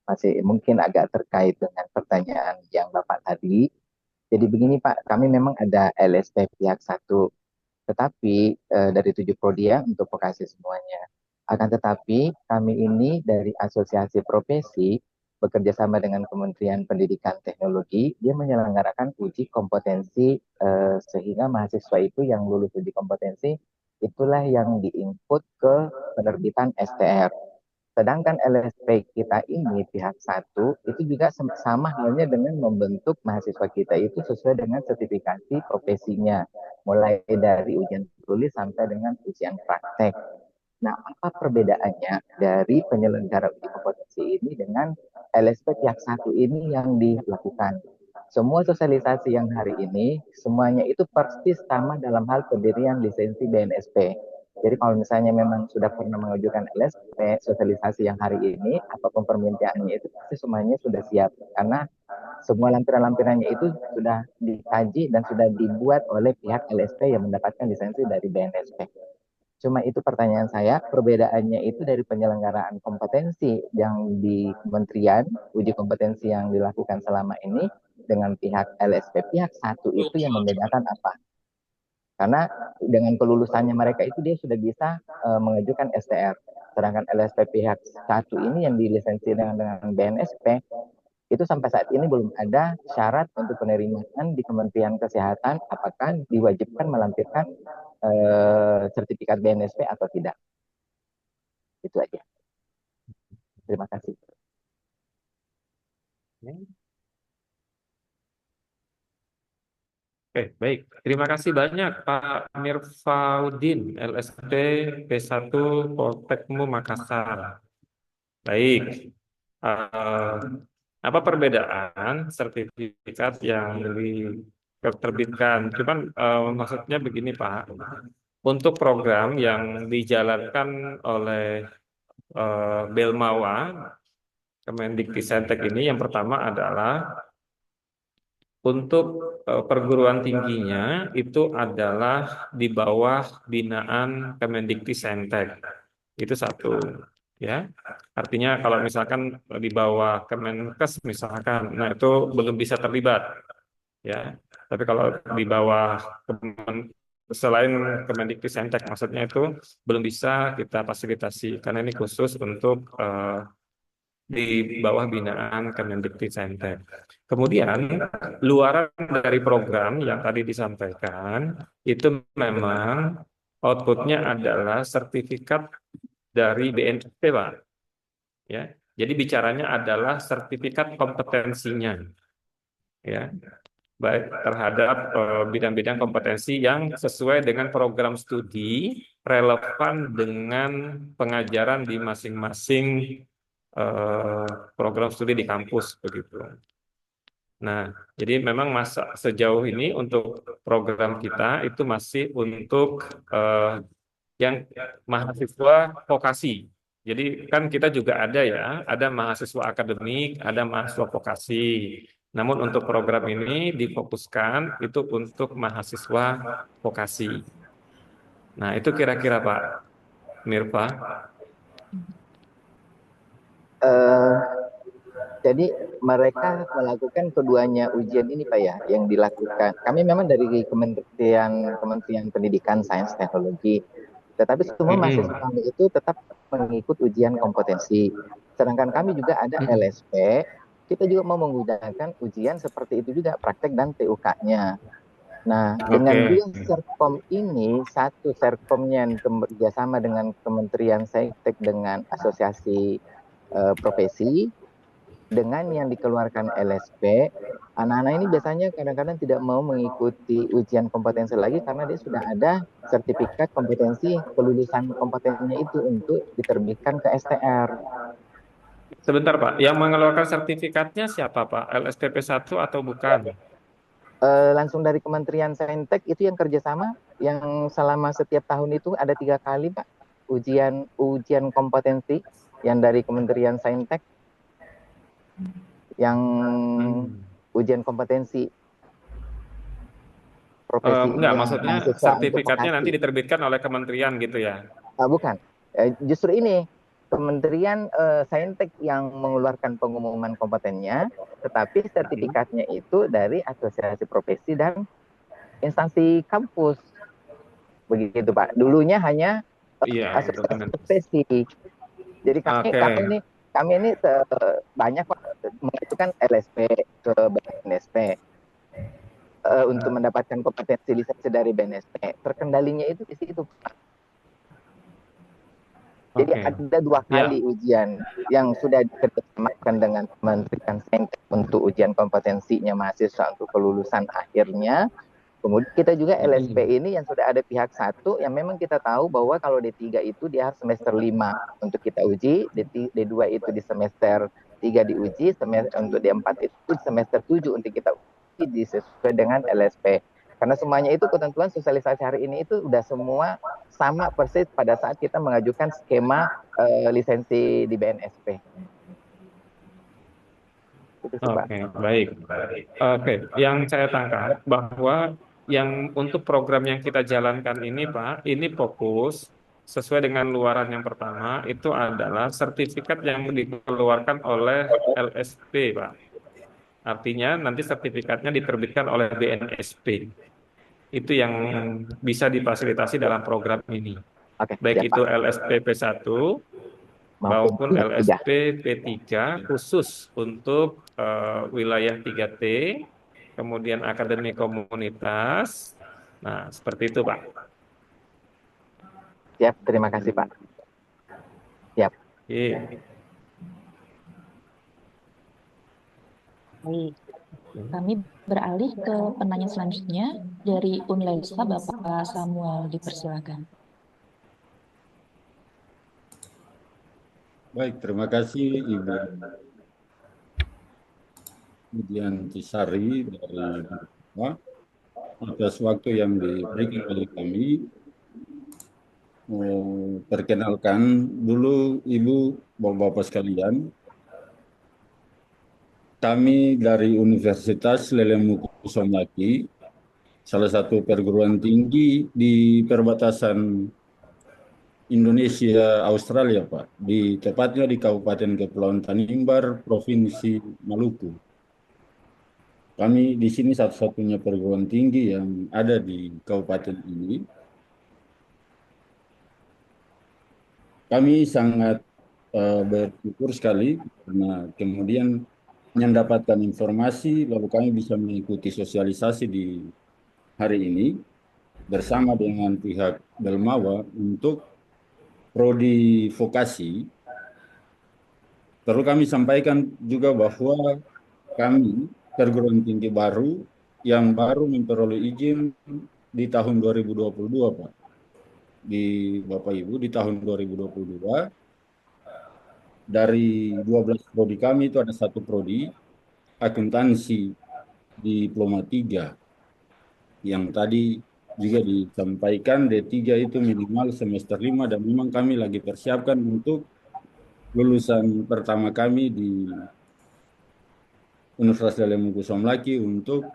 Masih mungkin agak terkait dengan pertanyaan yang Bapak tadi. Jadi begini Pak, kami memang ada LSP pihak 1, tetapi dari 7 prodi ya untuk vokasi semuanya. Akan tetapi kami ini dari asosiasi profesi bekerja sama dengan Kementerian Pendidikan Teknologi, dia menyelenggarakan uji kompetensi sehingga mahasiswa itu yang lulus uji kompetensi itulah yang diinput ke penerbitan STR. Sedangkan LSP kita ini pihak 1 itu juga sama halnya dengan membentuk mahasiswa kita itu sesuai dengan sertifikasi profesinya, mulai dari ujian tulis sampai dengan ujian praktek. Nah, apa perbedaannya dari penyelenggara uji kompetensi ini dengan LSP pihak satu ini yang dilakukan? Semua sosialisasi yang hari ini, semuanya itu persis sama dalam hal pendirian lisensi BNSP. Jadi kalau misalnya memang sudah pernah mengajukan LSP, sosialisasi yang hari ini, apapun permintaannya itu pasti semuanya sudah siap. Karena semua lampiran-lampirannya itu sudah dikaji dan sudah dibuat oleh pihak LSP yang mendapatkan lisensi dari BNSP. Cuma itu pertanyaan saya, perbedaannya itu dari penyelenggaraan kompetensi yang di kementerian, uji kompetensi yang dilakukan selama ini dengan pihak LSP pihak satu itu yang membedakan apa? Karena dengan kelulusannya mereka itu dia sudah bisa mengajukan STR. Sedangkan LSP pihak satu ini yang dilisensi dengan BNSP itu sampai saat ini belum ada syarat untuk penerimaan di Kementerian Kesehatan apakah diwajibkan melampirkan sertifikat BNSP atau tidak. Itu aja. Terima kasih. Oke, baik. Terima kasih banyak Pak Mirfaudin, LSP P1 Poltekmu Makassar. Baik. Eh, apa perbedaan sertifikat yang diterbitkan? Cuman maksudnya begini Pak, untuk program yang dijalankan oleh Belmawa, Kemendikbudristek ini, yang pertama adalah untuk perguruan tingginya itu adalah di bawah binaan Kemendikbudristek. Itu satu, ya. Artinya kalau misalkan di bawah Kemenkes misalkan, nah itu belum bisa terlibat, ya. Tapi kalau di bawah selain Kemendikbudristek maksudnya itu belum bisa kita fasilitasi karena ini khusus untuk di bawah binaan Kemendikbudristek. Kemudian luaran dari program yang tadi disampaikan itu memang outputnya adalah sertifikat dari BNSP, Pak. Ya, jadi bicaranya adalah sertifikat kompetensinya, ya, baik terhadap bidang-bidang kompetensi yang sesuai dengan program studi relevan dengan pengajaran di masing-masing program studi di kampus begitu. Nah, jadi memang sejauh ini untuk program kita itu masih untuk yang mahasiswa vokasi. Jadi kan kita juga ada ya, ada mahasiswa akademik, ada mahasiswa vokasi. Namun untuk program ini difokuskan itu untuk mahasiswa vokasi. Nah, itu kira-kira Pak Mirfa. Jadi mereka melakukan keduanya ujian ini Pak ya, yang dilakukan. Kami memang dari Kementerian Pendidikan, Sains, Teknologi, tetapi semua mahasiswa kami itu tetap mengikut ujian kompetensi. Sedangkan kami juga ada LSP, kita juga mau menggunakan ujian seperti itu juga, praktek dan TUK-nya. Nah, dengan dua Serkom ini, satu Serkomnya yang kerjasama dengan Kementerian Saintek dengan Asosiasi Profesi, dengan yang dikeluarkan LSP, anak-anak ini biasanya kadang-kadang tidak mau mengikuti ujian kompetensi lagi karena dia sudah ada sertifikat kompetensi kelulusan kompetensinya itu untuk diterbitkan ke STR. Sebentar Pak, yang mengeluarkan sertifikatnya siapa Pak? LSPP 1 atau bukan? Langsung dari Kementerian Saintek itu yang kerjasama, yang selama setiap tahun itu ada 3 kali Pak ujian kompetensi yang dari Kementerian Saintek, yang ujian kompetensi profesi. Enggak, maksudnya sertifikatnya nanti diterbitkan oleh kementerian gitu ya? Bukan, justru ini Kementerian Saintek yang mengeluarkan pengumuman kompetennya, tetapi sertifikatnya itu dari asosiasi profesi dan instansi kampus. Begitu Pak. Dulunya hanya asosiasi profesi. Jadi kami ini banyak mengajukan LSP ke BNSP untuk mendapatkan kompetensi lisensi dari BNSP. Terkendalinya itu di situ Pak. Jadi ada 2 kali ujian yang sudah dikerjasamakan dengan Kementerian Saintek untuk ujian kompetensinya mahasiswa untuk kelulusan akhirnya. Kemudian kita juga LSP Mm-mm. ini yang sudah ada pihak satu yang memang kita tahu bahwa kalau D3 itu dia harus semester 5 untuk kita uji, D2 itu di semester 3 diuji, untuk D4 itu di semester 7 untuk kita uji sesuai dengan LSP. Karena semuanya itu ketentuan sosialisasi hari ini itu udah semua sama persis pada saat kita mengajukan skema lisensi di BNSP. Itu sih, Pak. Oke, baik. Oke, yang saya tangkap bahwa yang untuk program yang kita jalankan ini, Pak, ini fokus sesuai dengan luaran yang pertama itu adalah sertifikat yang dikeluarkan oleh LSP, Pak. Artinya nanti sertifikatnya diterbitkan oleh BNSP. Itu yang bisa difasilitasi dalam program ini. Oke, Baik siap, itu Pak. LSP P1 Maupun maupun P3. LSP P3 khusus untuk wilayah 3T, kemudian akademi komunitas. Nah, seperti itu, Pak. Siap, terima kasih, Pak. Siap. Oke. Baik, kami beralih ke penanya selanjutnya dari Unlesa, Bapak Samuel, dipersilakan. Baik, terima kasih Ibu Dian Tisari dari Bapak atas waktu yang diberikan oleh kami. Perkenalkan dulu Ibu, Bapak-Bapak sekalian, kami dari Universitas Lelemuku Somlaki, salah satu perguruan tinggi di perbatasan Indonesia Australia, Pak, tepatnya di Kabupaten Kepulauan Tanimbar, Provinsi Maluku. Kami di sini satu-satunya perguruan tinggi yang ada di kabupaten ini. Kami sangat bersyukur sekali karena kemudian mendapatkan informasi, lalu kami bisa mengikuti sosialisasi di hari ini bersama dengan pihak Belmawa untuk prodi vokasi. Perlu kami sampaikan juga bahwa kami perguruan tinggi baru yang baru memperoleh izin di tahun 2022, Pak. Di Bapak Ibu, di tahun 2022 dari 12 prodi kami itu ada satu prodi akuntansi diploma 3 yang tadi juga disampaikan D3 itu minimal semester 5 dan memang kami lagi persiapkan untuk lulusan pertama kami di Universitas Lelemuku Somlaki untuk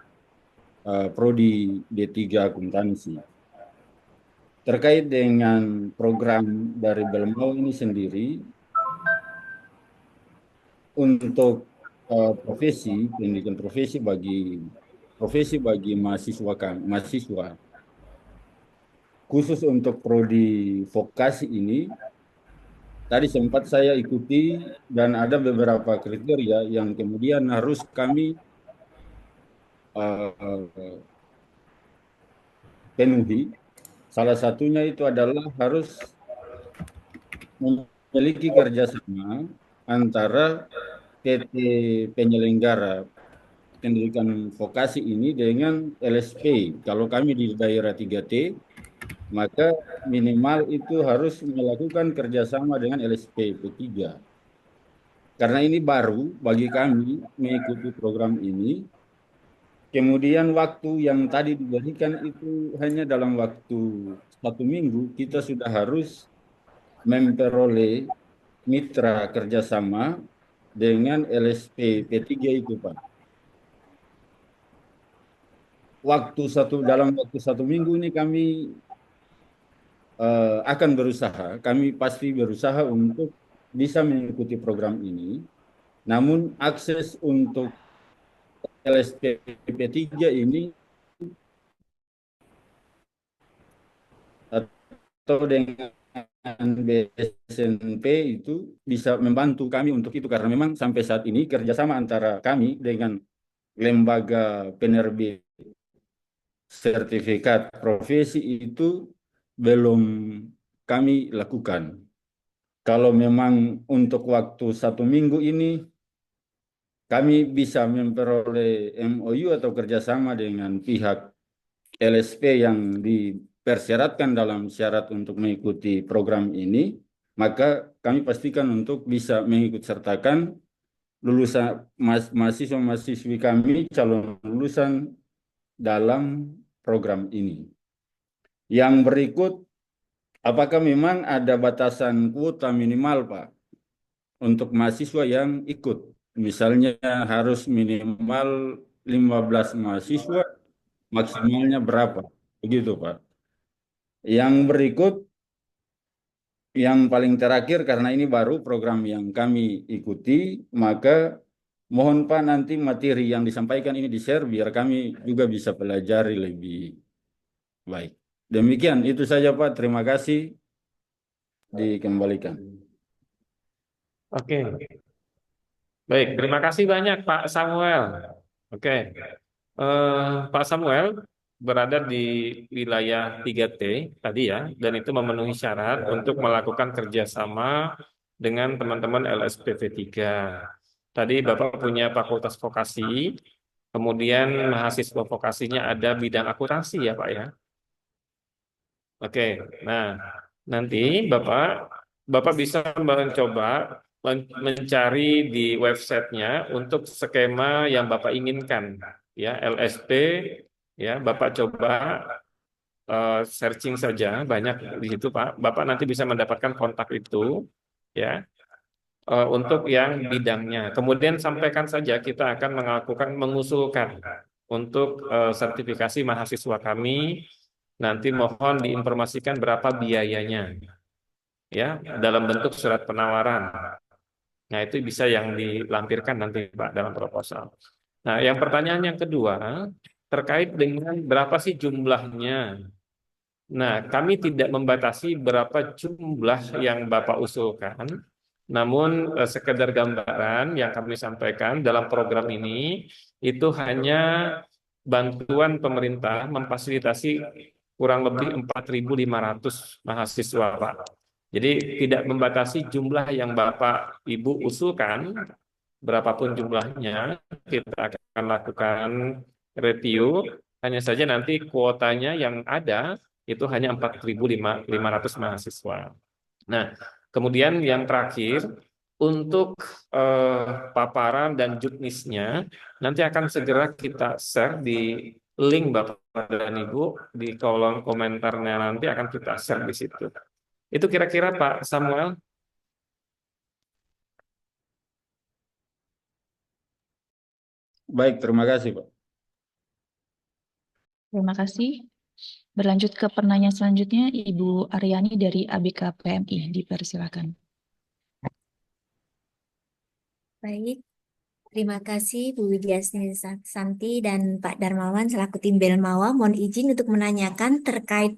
prodi D3 akuntansi. Terkait dengan program dari Belmau ini sendiri, untuk pendidikan profesi bagi mahasiswa khusus untuk prodi vokasi ini tadi sempat saya ikuti dan ada beberapa kriteria yang kemudian harus kami penuhi. Salah satunya itu adalah harus memiliki kerjasama antara PT penyelenggara pendidikan vokasi ini dengan LSP. Kalau kami di daerah 3T, maka minimal itu harus melakukan kerjasama dengan LSP P3. Karena ini baru bagi kami mengikuti program ini, kemudian waktu yang tadi diberikan itu hanya dalam waktu 1 minggu, kita sudah harus memperoleh mitra kerjasama dengan LSP P3 itu, Pak. Dalam waktu 1 minggu ini kami akan berusaha, kami pasti berusaha untuk bisa mengikuti program ini. Namun akses untuk LSP P3 ini atau dengan BSNP itu bisa membantu kami untuk itu karena memang sampai saat ini kerjasama antara kami dengan lembaga penerbit sertifikat profesi itu belum kami lakukan. Kalau memang untuk waktu 1 minggu ini kami bisa memperoleh MOU atau kerjasama dengan pihak LSP yang dipersyaratkan dalam syarat untuk mengikuti program ini, maka kami pastikan untuk bisa mengikut sertakan lulusan mahasiswa-mahasiswi kami calon lulusan dalam program ini. Yang berikut, apakah memang ada batasan kuota minimal, Pak, untuk mahasiswa yang ikut? Misalnya harus minimal 15 mahasiswa, maksimalnya berapa? Begitu, Pak. Yang berikut, yang paling terakhir, karena ini baru program yang kami ikuti, maka mohon Pak nanti materi yang disampaikan ini di-share biar kami juga bisa pelajari lebih baik. Demikian, itu saja Pak. Terima kasih. Dikembalikan. Oke. Baik, terima kasih banyak Pak Samuel. Oke. Pak Samuel berada di wilayah 3T tadi ya, dan itu memenuhi syarat untuk melakukan kerjasama dengan teman-teman LSPV 3. Tadi Bapak punya fakultas vokasi, kemudian mahasiswa vokasinya ada bidang akuntansi ya Pak ya. Oke, nah nanti Bapak bisa mencoba mencari di websitenya untuk skema yang Bapak inginkan ya, LSP ya, Bapak coba searching saja, banyak di situ Pak. Bapak nanti bisa mendapatkan kontak itu ya, untuk yang bidangnya. Kemudian sampaikan saja, kita akan mengusulkan untuk sertifikasi mahasiswa kami. Nanti mohon diinformasikan berapa biayanya ya, dalam bentuk surat penawaran. Nah, itu bisa yang dilampirkan nanti Pak dalam proposal. Nah, yang pertanyaan yang kedua terkait dengan berapa sih jumlahnya. Nah, kami tidak membatasi berapa jumlah yang Bapak usulkan, namun sekedar gambaran yang kami sampaikan dalam program ini itu hanya bantuan pemerintah memfasilitasi kurang lebih 4.500 mahasiswa, Pak. Jadi tidak membatasi jumlah yang Bapak Ibu usulkan, berapapun jumlahnya, kita akan lakukan review, hanya saja nanti kuotanya yang ada itu hanya 4.500 mahasiswa. Nah, kemudian yang terakhir, untuk paparan dan juknisnya, nanti akan segera kita share di link Bapak dan Ibu, di kolom komentarnya nanti akan kita share di situ. Itu kira-kira Pak Samuel. Baik, terima kasih Pak. Terima kasih. Berlanjut ke pertanyaan selanjutnya, Ibu Aryani dari ABK PMI, dipersilakan. Baik, terima kasih Bu Widya Santi dan Pak Darmawan selaku tim Belmawa. Mohon izin untuk menanyakan terkait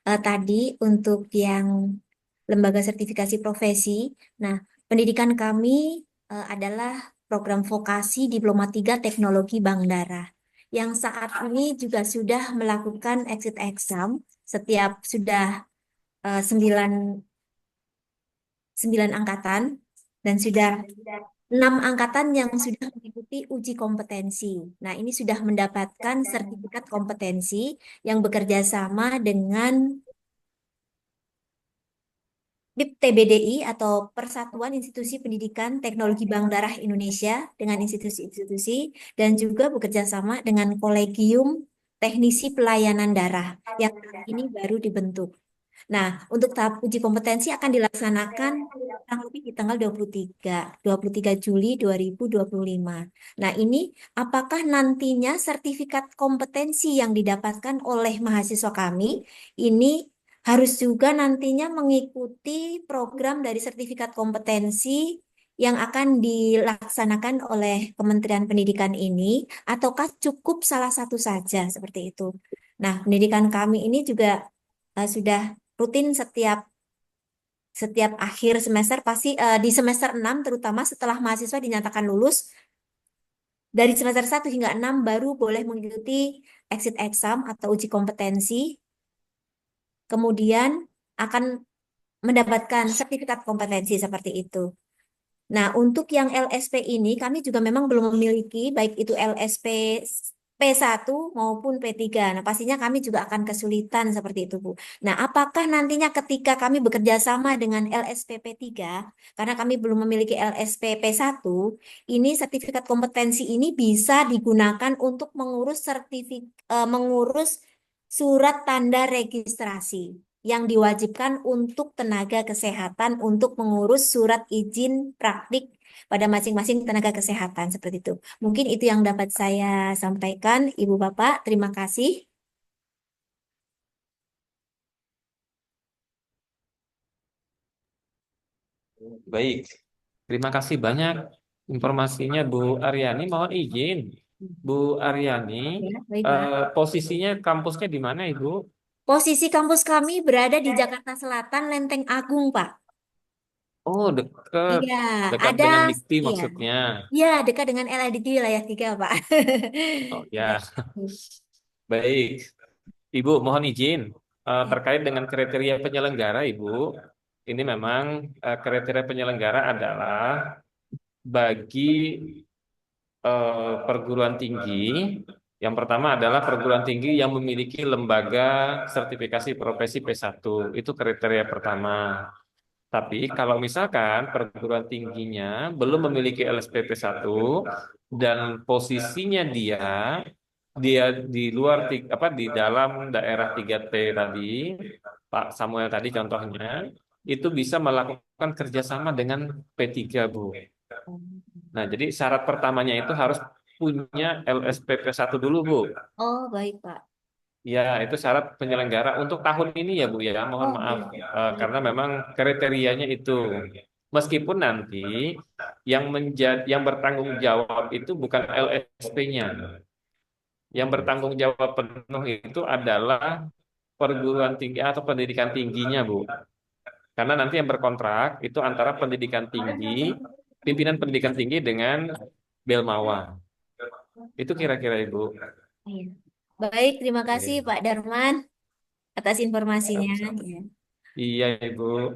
tadi untuk yang lembaga sertifikasi profesi. Nah, pendidikan kami adalah program vokasi Diploma 3 Teknologi Bank Darah, yang saat ini juga sudah melakukan exit exam setiap sudah 9 angkatan dan sudah 6 angkatan yang sudah mengikuti uji kompetensi. Nah, ini sudah mendapatkan sertifikat kompetensi yang bekerja sama dengan TBDI atau Persatuan Institusi Pendidikan Teknologi Bank Darah Indonesia dengan institusi-institusi dan juga bekerja sama dengan Kolegium Teknisi Pelayanan Darah yang ini baru dibentuk. Nah, untuk tahap uji kompetensi akan dilaksanakan kurang lebih di tanggal 23 Juli 2025. Nah, ini apakah nantinya sertifikat kompetensi yang didapatkan oleh mahasiswa kami ini harus juga nantinya mengikuti program dari sertifikat kompetensi yang akan dilaksanakan oleh Kementerian Pendidikan ini, ataukah cukup salah satu saja seperti itu? Nah, pendidikan kami ini juga sudah rutin setiap akhir semester, pasti di semester 6 terutama setelah mahasiswa dinyatakan lulus, dari semester 1 hingga 6 baru boleh mengikuti exit exam atau uji kompetensi, kemudian akan mendapatkan sertifikat kompetensi seperti itu. Nah, untuk yang LSP ini kami juga memang belum memiliki, baik itu LSP P1 maupun P3. Nah, pastinya kami juga akan kesulitan seperti itu, Bu. Nah, apakah nantinya ketika kami bekerja sama dengan LSPP 3, karena kami belum memiliki LSPP 1, ini sertifikat kompetensi ini bisa digunakan untuk mengurus surat tanda registrasi yang diwajibkan untuk tenaga kesehatan untuk mengurus surat izin praktik pada masing-masing tenaga kesehatan seperti itu. Mungkin itu yang dapat saya sampaikan, Ibu Bapak. Terima kasih. Baik, terima kasih banyak informasinya Bu Aryani. Mohon izin, Bu Aryani, Ya, baik, Pak. posisinya kampusnya di mana, Ibu? Posisi kampus kami berada di Jakarta Selatan, Lenteng Agung, Pak. Oh, dekat, Iya, dekat ada, dengan Dikti iya, maksudnya. iya dekat dengan LIDT wilayah 3, Pak. Oh Ya. ya, baik. Ibu, mohon izin terkait dengan kriteria penyelenggara, Ibu. Ini memang kriteria penyelenggara adalah bagi perguruan tinggi. Yang pertama adalah perguruan tinggi yang memiliki lembaga sertifikasi profesi P1. Itu kriteria pertama. Tapi kalau misalkan perguruan tingginya belum memiliki LSPP 1 dan posisinya dia di luar di dalam daerah 3T tadi, Pak Samuel tadi contohnya, itu bisa melakukan kerjasama dengan P3, Bu. Nah, jadi syarat pertamanya itu harus punya LSPP 1 dulu, Bu. Oh, baik, Pak. Ya, itu syarat penyelenggara untuk tahun ini ya, Bu ya. Mohon Oh, maaf iya. karena memang kriterianya itu. Meskipun nanti yang bertanggung jawab itu bukan LSP-nya. Yang bertanggung jawab penuh itu adalah perguruan tinggi atau pendidikan tingginya, Bu. Karena nanti yang berkontrak itu antara pendidikan tinggi, pimpinan pendidikan tinggi dengan Belmawa. Itu kira-kira, Ibu. Iya. Baik, terima kasih Oke. Pak Darman atas informasinya. Sama-sama. Ya. Iya, Ibu.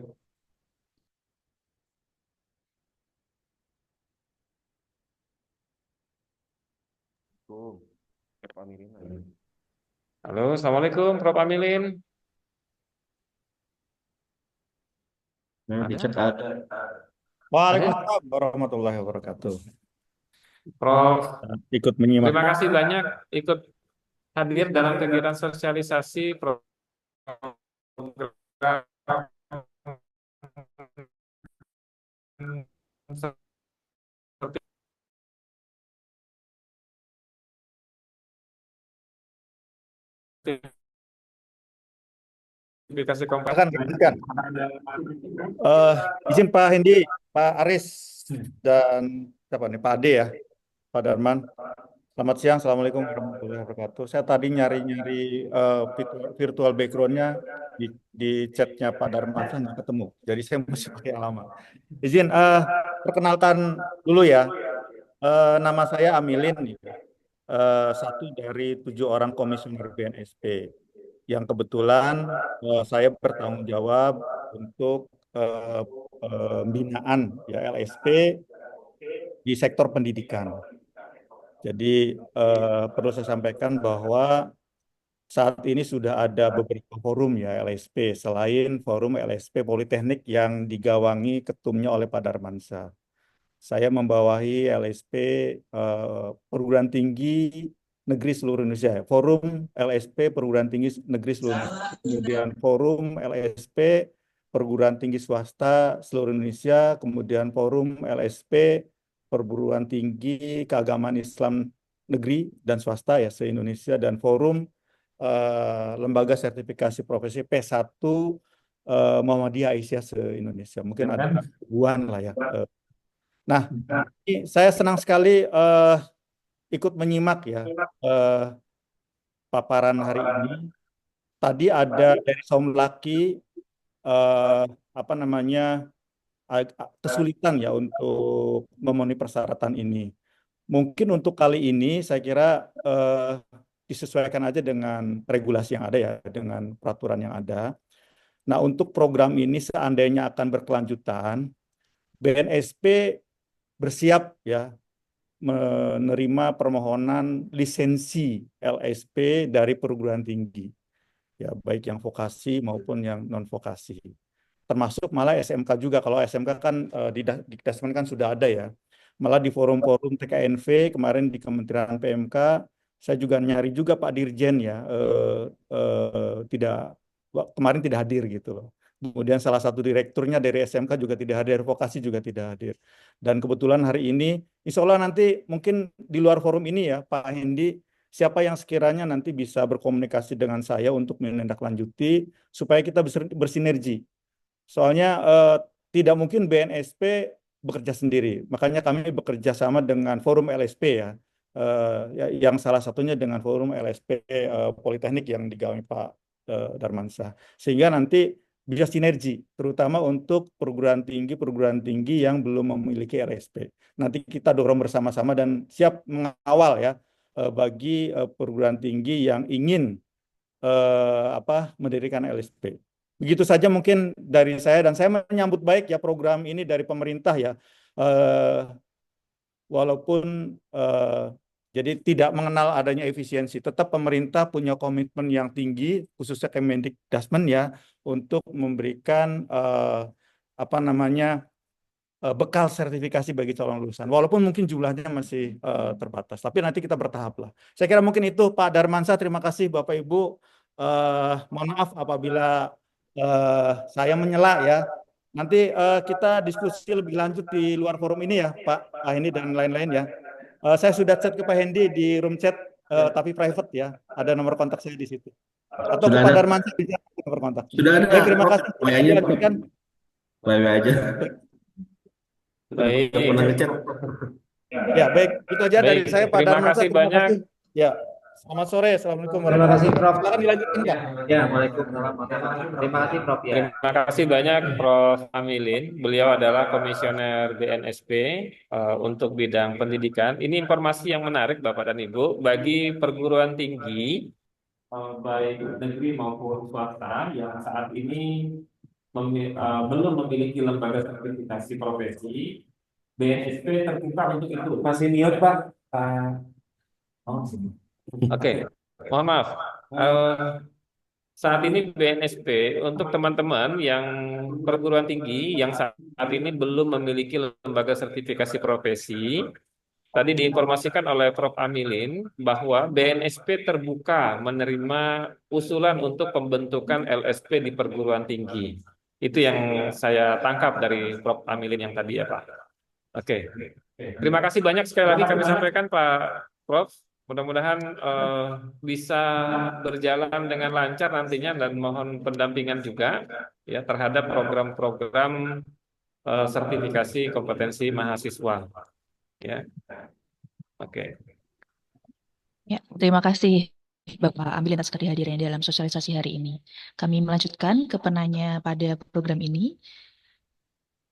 Oh, Prof. Amilin lagi. Halo, Assalamualaikum, Prof. Amilin. Nah, di Ada? chat ada. Ada? Waalaikumsalam warahmatullahi wabarakatuh. Prof, Ikut menyimak. terima kasih banyak ikut hadir dalam kegiatan sosialisasi program sertifikasi kompetensi. Silakan. Izin Pak Hendi, Pak Aris, dan siapa nih Pak Ade ya, Pak Darman. Selamat siang, Assalamualaikum warahmatullahi wabarakatuh. Saya tadi nyari-nyari virtual background-nya di chatnya Pak Darman, saya nggak ketemu. Jadi saya masih pakai yang lama. Izin perkenalkan dulu ya. Nama saya Amilin, satu dari 7 orang komisioner BNSP. Yang kebetulan saya bertanggung jawab untuk pembinaan ya LSP di sektor pendidikan. Jadi perlu saya sampaikan bahwa saat ini sudah ada beberapa forum ya LSP selain forum LSP Politeknik yang digawangi ketumnya oleh Pak Darmansyah. Saya membawahi LSP perguruan tinggi negeri seluruh Indonesia. Forum LSP perguruan tinggi negeri seluruh Indonesia. Kemudian forum LSP perguruan tinggi swasta seluruh Indonesia. Kemudian forum LSP perguruan tinggi keagamaan Islam negeri dan swasta ya se-Indonesia, dan forum lembaga sertifikasi profesi P1 Muhammadiyah Aisyah se-Indonesia. Mungkin ada ribuan lah ya. Nah, saya senang sekali ikut menyimak ya paparan hari ini. Tadi ada dari Somlaki kesulitan ya untuk memenuhi persyaratan ini. Mungkin untuk kali ini saya kira disesuaikan aja dengan regulasi yang ada ya, dengan peraturan yang ada. Nah, untuk program ini seandainya akan berkelanjutan, BNSP bersiap ya menerima permohonan lisensi LSP dari perguruan tinggi, ya baik yang vokasi maupun yang non vokasi. Termasuk malah SMK juga. Kalau SMK kan di Dikdasmen kan sudah ada ya. Malah di forum-forum TKNV kemarin di Kementerian PMK saya juga nyari juga Pak Dirjen ya, kemarin tidak hadir gitu loh. Kemudian salah satu direkturnya dari SMK juga tidak hadir, vokasi juga tidak hadir. Dan kebetulan hari ini, insya Allah nanti mungkin di luar forum ini ya Pak Hendi, siapa yang sekiranya nanti bisa berkomunikasi dengan saya untuk menindaklanjuti supaya kita bersinergi. Soalnya tidak mungkin BNSP bekerja sendiri. Makanya kami bekerja sama dengan forum LSP ya. Yang salah satunya dengan forum LSP Politeknik yang digawangi Pak Darmansyah. Sehingga nanti bisa sinergi, terutama untuk perguruan tinggi yang belum memiliki LSP. Nanti kita dorong bersama-sama dan siap mengawal ya bagi perguruan tinggi yang ingin mendirikan LSP. Begitu saja mungkin dari saya, dan saya menyambut baik ya program ini dari pemerintah ya. Walaupun jadi tidak mengenal adanya efisiensi, tetap pemerintah punya komitmen yang tinggi, khususnya Kemendikdasmen ya, untuk memberikan bekal sertifikasi bagi calon lulusan. Walaupun mungkin jumlahnya masih terbatas, tapi nanti kita bertahap lah. Saya kira mungkin itu Pak Darmansyah. Terima kasih Bapak Ibu. Mohon maaf apabila saya menyela ya. Nanti kita diskusi lebih lanjut di luar forum ini ya Pak Hendi dan lain-lain ya. Saya sudah chat ke Pak Hendi di room chat, tapi private ya. Ada nomor kontak saya di situ. Atau ke Sudah Pak ada, Darmansyah bisa nomor kontak. sudah ada. Baik, terima kasih. Kayaknya Dilanjutkan. bye aja. Baik. Nggak pernah ngechat. Ya, baik. Itu aja dari Baik, saya Pak terima Darmansyah. kasih Terima banyak. kasih. Ya. Selamat sore. Assalamualaikum Terima kasih warahmatullahi Prof. wabarakatuh. Silakan dilanjutkan Pak. Ya, Waalaikumsalam. Terima kasih Prof ya. Terima kasih banyak Prof. Amilin. Beliau adalah komisioner BNSP untuk bidang pendidikan. Ini informasi yang menarik Bapak dan Ibu bagi perguruan tinggi baik negeri maupun swasta yang saat ini belum memiliki lembaga sertifikasi profesi. BNSP terbuka untuk itu. Masih mute Pak. Oke, mohon maaf. Saat ini BNSP untuk teman-teman yang perguruan tinggi yang saat ini belum memiliki lembaga sertifikasi profesi, tadi diinformasikan oleh Prof. Amilin bahwa BNSP terbuka menerima usulan untuk pembentukan LSP di perguruan tinggi. Itu yang saya tangkap dari Prof. Amilin yang tadi ya Pak. Oke, terima kasih banyak sekali lagi kami sampaikan Pak Prof. Mudah-mudahan bisa berjalan dengan lancar nantinya dan mohon pendampingan juga ya terhadap program-program sertifikasi kompetensi mahasiswa. Ya, oke. Ya, terima kasih Bapak Amilin atas kehadirannya dalam sosialisasi hari ini. Kami melanjutkan ke penanya pada program ini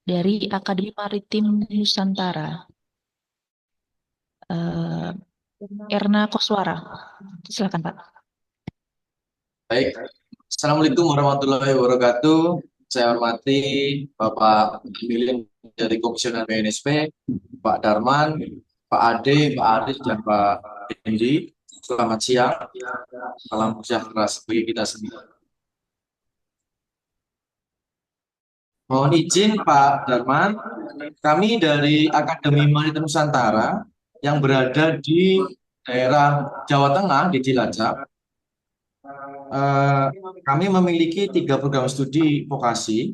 dari Akademi Maritim Nusantara. Erna Koswara. Silakan Pak. Baik, Assalamualaikum warahmatullahi wabarakatuh. Saya hormati Bapak Amilin dari Komisioner BNSP, Pak Darman, Pak Ade, Pak Aris, dan Pak Hendi. Selamat siang. Salam sejahtera bagi kita semua. Mohon izin Pak Darman, kami dari Akademi Maritim Nusantara yang berada di daerah Jawa Tengah di Cilacap, kami memiliki 3 program studi vokasi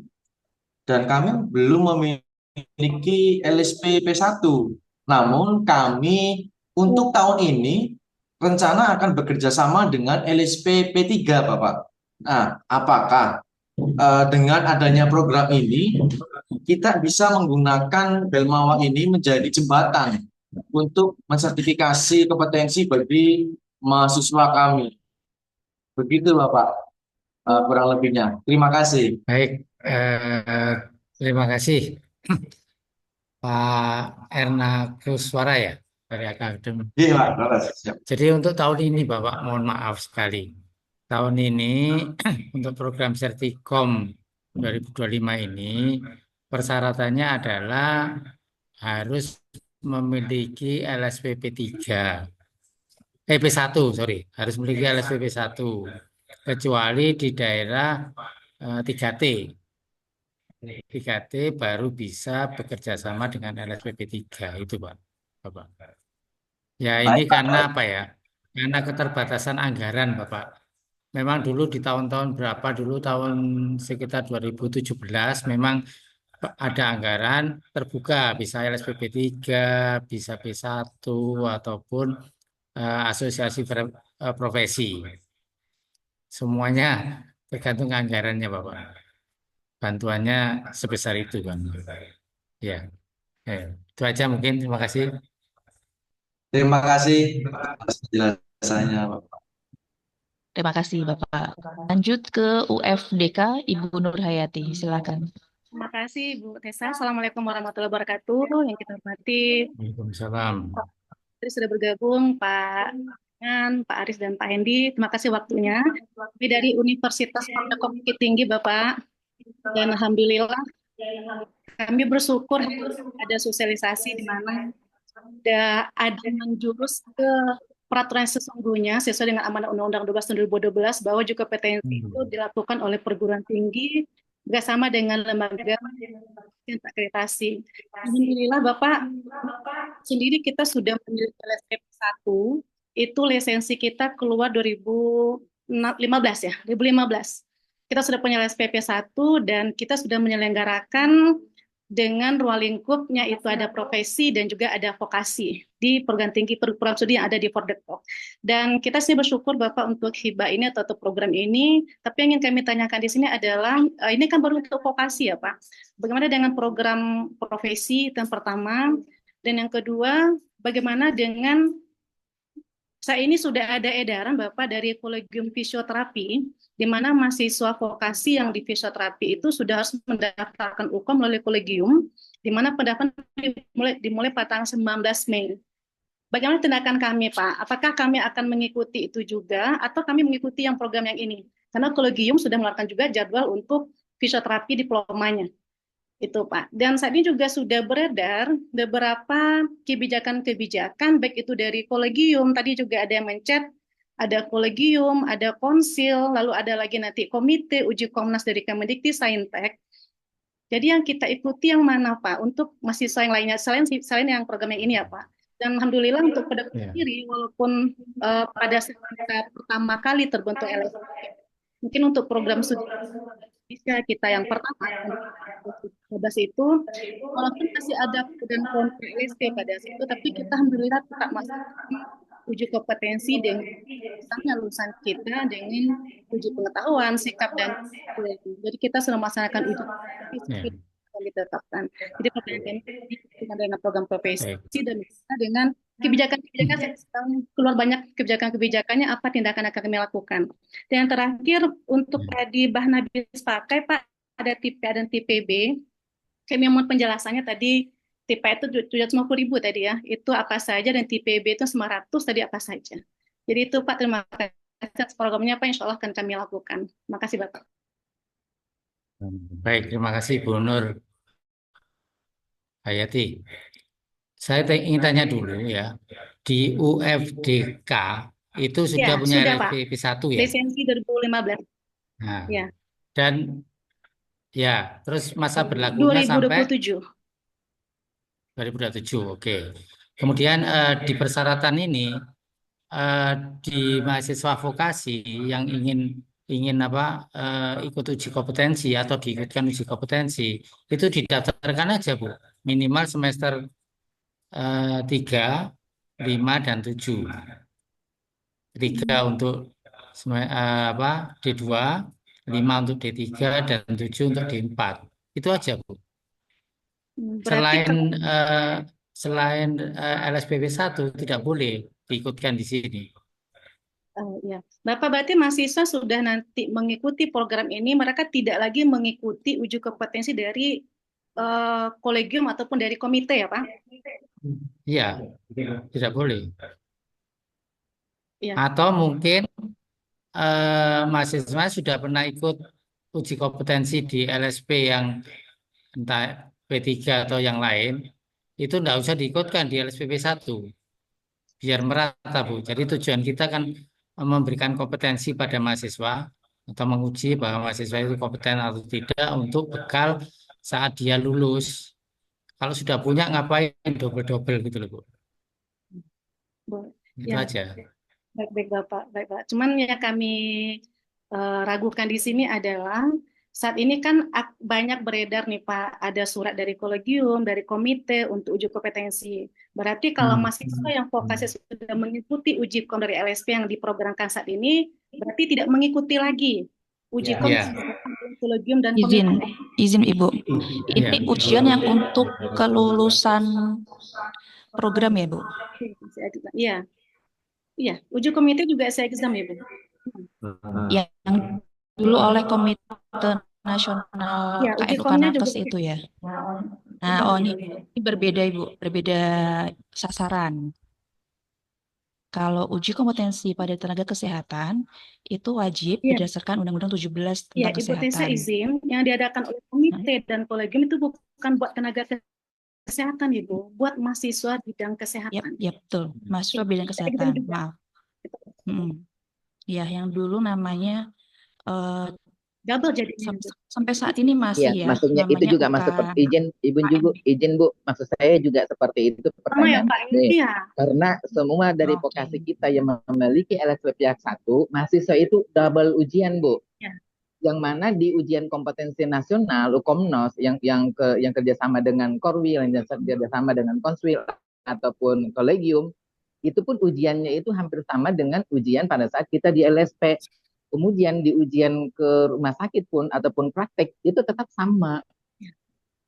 dan kami belum memiliki LSP P1. Namun kami untuk tahun ini rencana akan bekerja sama dengan LSP P3 Bapak. Nah, apakah dengan adanya program ini kita bisa menggunakan Belmawa ini menjadi jembatan untuk mensertifikasi kompetensi bagi mahasiswa kami. Begitu Bapak, kurang lebihnya. Terima kasih. Baik, terima kasih Pak Erna Kuswara ya dari Akademi. Iya Pak, siap. Jadi untuk tahun ini Bapak, mohon maaf sekali. Tahun ini untuk program Sertikom 2025 ini persyaratannya adalah harus memiliki LSPP 3. P1, sorry, harus memiliki LSPP 1. Kecuali di daerah 3T. 3T baru bisa bekerja sama dengan LSPP 3 itu, Pak. Bapak. Ya, ini Baik, karena apa ya? Karena keterbatasan anggaran, Bapak. Memang dulu di tahun-tahun berapa dulu tahun sekitar 2017 memang ada anggaran terbuka bisa LSPP 3, bisa P1 ataupun asosiasi profesi. Semuanya tergantung anggarannya, Bapak. Bantuannya sebesar itu kan. Ya, itu aja mungkin. Terima kasih. Terima kasih atas penjelasannya, Bapak. Terima kasih, Bapak. Lanjut ke UFDK, Ibu Nur Hayati. Silakan. Terima kasih, Bu Tessa. Assalamualaikum warahmatullahi wabarakatuh. Yang kita hormati, Waalaikumsalam. tadi sudah bergabung Pak Pak Aris dan Pak Hendi. Terima kasih waktunya. Kami dari Universitas Pendidikan Bukit Tinggi, Bapak. Dan Alhamdulillah, kami bersyukur ada sosialisasi di mana ada menjurus ke peraturan sesungguhnya sesuai dengan amanat Undang-Undang 12 tahun 2012 bahwa juga kompetensi itu dilakukan oleh perguruan tinggi bersama dengan lembaga yang akreditasi. Alhamdulillah Bapak sendiri kita sudah memiliki LSPP 1, itu lisensi kita keluar 2015 ya, 2015. Kita sudah punya LSPP 1 dan kita sudah menyelenggarakan dengan ruang lingkupnya itu ada profesi dan juga ada vokasi di perguruan tinggi perguruan studi yang ada di Fordektok. Dan kita sih bersyukur Bapak untuk hibah ini atau program ini. Tapi yang ingin kami tanyakan di sini adalah ini kan baru untuk vokasi ya Pak. Bagaimana dengan program profesi yang pertama dan yang kedua bagaimana dengan saat ini sudah ada edaran Bapak dari Kolegium Fisioterapi, di mana mahasiswa vokasi yang di fisioterapi itu sudah harus mendaftarkan UKOM melalui kolegium, di mana pendaftaran dimulai pada tanggal 19 Mei. Bagaimana tindakan kami, Pak? Apakah kami akan mengikuti itu juga, atau kami mengikuti yang program yang ini? Karena kolegium sudah mengeluarkan juga jadwal untuk fisioterapi diplomanya. Itu Pak. Dan saat ini juga sudah beredar beberapa kebijakan-kebijakan, baik itu dari kolegium, tadi juga ada yang mencet, ada kolegium, ada konsil, lalu ada lagi nanti komite uji Komnas dari Kemendikti Saintek. Jadi yang kita ikuti yang mana Pak? Untuk mahasiswa yang lainnya, selain yang program yang ini ya Pak. Dan Alhamdulillah untuk pada sendiri, walaupun pada saat pertama kali terbentuk LSP, mungkin untuk program studi kita yang pertama itu walaupun masih ada dan kontra LSP pada situ, tapi kita alhamdulillah tetap masih uji kompetensi dengan misalnya lulusan kita dengan uji pengetahuan, sikap dan jadi kita sudah melaksanakan uji kompetensi yang ditetapkan. Jadi pertanyaan kami dengan program profesi dan dengan kebijakan-kebijakan yang keluar banyak kebijakan-kebijakannya apa tindakan akan kami lakukan. Dan yang terakhir untuk tadi bahan habis pakai Pak ada tipe A dan tipe B. Kami mohon penjelasannya tadi tipe itu 750.000 tadi ya. Itu apa saja dan tipe B itu 900 tadi apa saja. Jadi itu Pak terima kasih atas programnya Pak insya Allah akan kami lakukan. Terima kasih Bapak. Baik, terima kasih Bu Nur Hayati. Saya ingin tanya dulu ya, di UFDK itu sudah punya LSPP 1 ya? Lisensi 2015. Nah, ya. Dan ya, terus masa berlakunya 2027. Sampai 2027, oke. Kemudian di persyaratan ini di mahasiswa vokasi yang ingin ikut uji kompetensi atau diikutkan uji kompetensi itu didaftarkan aja Bu, minimal semester 3, 5 dan 7. 3 untuk D2, 5 untuk D3 dan 7 untuk D4. Itu aja Bu. Selain LSPP 1 tidak boleh diikutkan di sini. Ya. Bapak berarti mahasiswa sudah nanti mengikuti program ini, mereka tidak lagi mengikuti uji kompetensi dari kolegium ataupun dari komite ya Pak? Iya, tidak boleh. Ya. Atau mungkin mahasiswa sudah pernah ikut uji kompetensi di LSP yang entah P3 atau yang lain, itu enggak usah diikutkan di LSPP 1 biar merata Bu. Jadi tujuan kita kan memberikan kompetensi pada mahasiswa atau menguji bahwa mahasiswa itu kompeten atau tidak untuk bekal saat dia lulus. Kalau sudah punya ngapain double-double gitu loh Bu. Boleh. Itu Ya, aja. baik-baik Bapak, baik Pak. Cuman ya kami ragukan di sini adalah saat ini kan banyak beredar nih Pak, ada surat dari kolegium, dari komite untuk uji kompetensi. Berarti kalau mahasiswa yang vokasi sudah mengikuti uji kom dari LSP yang diprogramkan saat ini, berarti tidak mengikuti lagi uji kom Ya. kolegium dan Izin, komite. izin Ibu. Ya. Ini ujian yang untuk kelulusan program ya, Bu? Iya, iya. Uji komite juga saya exam ya Bu. Yang dulu oleh Komite Nasional Ya, uji KNU komnya Kanakes juga. itu ya. Nah, oh ini berbeda Ibu, berbeda sasaran. Kalau uji kompetensi pada tenaga kesehatan itu wajib Iya. berdasarkan Undang-Undang 17 Ya, tentang Ibu Tessa kesehatan. izin yang diadakan oleh komite dan kolegium itu bukan buat tenaga kesehatan Ibu, buat mahasiswa bidang kesehatan. Ya betul, mahasiswa bidang Kita exam kesehatan. juga. Maaf. Ya, yang dulu namanya Double jadinya. sampai saat ini masih Iya, ya, maksudnya itu namanya juga mas seperti izin, izin Bu, maksud saya juga seperti itu Sama ya pertanyaan Pak, ini. iya. Karena semua dari vokasi kita yang memiliki LSP pihak 1, mahasiswa itu double ujian Bu. Ya. Yang mana di ujian kompetensi nasional UKOMNOS yang kerjasama dengan Korwil, yang kerjasama dengan Konswil ataupun kolegium, itu pun ujiannya itu hampir sama dengan ujian pada saat kita di LSP. Kemudian di ujian ke rumah sakit pun ataupun praktek itu tetap sama.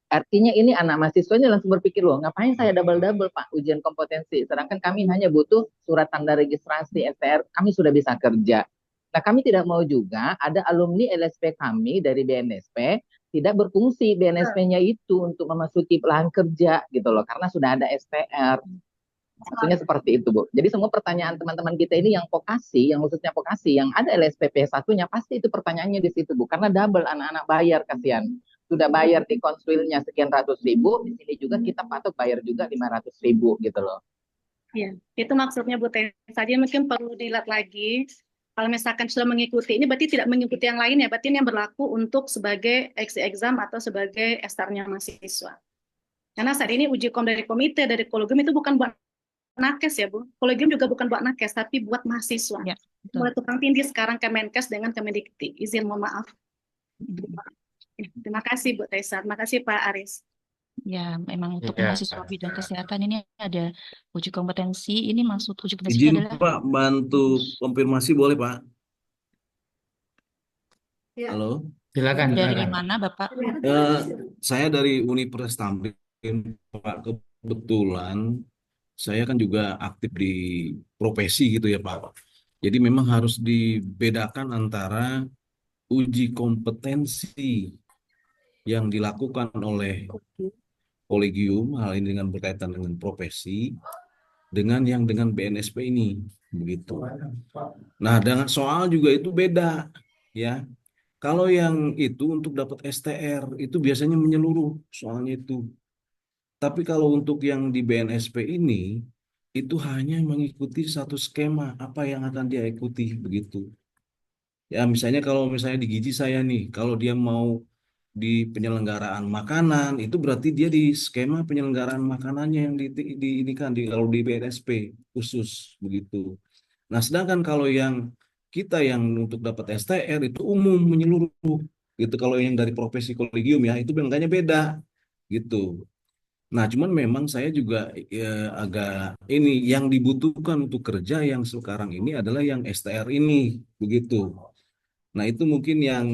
Artinya ini anak mahasiswanya langsung berpikir, loh ngapain saya double-double Pak ujian kompetensi, sedangkan kami hanya butuh surat tanda registrasi STR, kami sudah bisa kerja. Nah kami tidak mau juga ada alumni LSP kami dari BNSP tidak berfungsi BNSP-nya itu untuk memasuki lahan kerja gitu loh, karena sudah ada STR. Maksudnya seperti itu Bu. Jadi semua pertanyaan teman-teman kita ini yang vokasi, yang khususnya vokasi, yang ada LSPP 1-nya pasti itu pertanyaannya di situ Bu. Karena double anak-anak bayar kasihan. Sudah bayar di konsulnya sekian ratus ribu, di sini juga kita patut bayar juga 500.000 gitu loh. Iya, itu maksudnya Bu Tessa. Saja mungkin perlu dilihat lagi. Kalau misalkan sudah mengikuti, ini berarti tidak mengikuti yang lain ya, berarti ini yang berlaku untuk sebagai exam atau sebagai STR-nya mahasiswa. Karena saat ini uji kom dari komite, dari kolegium itu bukan buat nakes ya Bu. Kolegium juga bukan buat nakes, tapi buat mahasiswa. Ya, Mulai tukang tindih sekarang Kemenkes dengan Kemendikti. Izin mohon maaf. Terima kasih Bu Tessa, terima kasih Pak Aris. Ya, memang untuk Ya. mahasiswa bidang kesehatan ini ada uji kompetensi. Ini maksud uji kompetensi Izin adalah Pak, bantu konfirmasi boleh Pak? Ya. Halo? Silakan. dari silakan. mana Bapak? Saya dari Universitas Tamrin, Pak. Kebetulan saya kan juga aktif di profesi gitu ya Pak. Jadi memang harus dibedakan antara uji kompetensi yang dilakukan oleh kolegium, hal ini dengan berkaitan dengan profesi, dengan yang dengan BNSP ini, begitu. Nah, dengan soal juga itu beda, ya. Kalau yang itu untuk dapat STR itu biasanya menyeluruh soalnya itu. Tapi kalau untuk yang di BNSP ini itu hanya mengikuti satu skema apa yang akan dia ikuti begitu. Ya misalnya kalau misalnya di gizi saya nih, kalau dia mau di penyelenggaraan makanan itu berarti dia di skema penyelenggaraan makanannya yang di ini kan di kalau di BNSP khusus begitu. Nah, sedangkan kalau yang kita yang untuk dapat STR itu umum menyeluruh gitu. Kalau yang dari profesi kolegium ya itu makanya beda gitu. Nah, cuman memang saya juga agak ini yang dibutuhkan untuk kerja yang sekarang ini adalah yang STR ini begitu. Nah, itu mungkin yang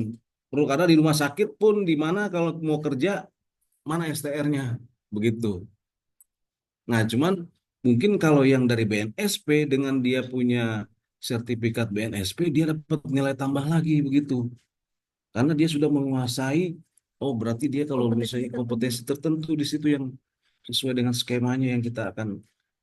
perlu karena di rumah sakit pun di mana kalau mau kerja mana STR-nya begitu. Nah, cuman mungkin kalau yang dari BNSP dengan dia punya sertifikat BNSP dia dapat nilai tambah lagi begitu. Karena dia sudah menguasai, oh berarti dia kalau misalnya kompetensi tertentu di situ yang sesuai dengan skemanya yang kita akan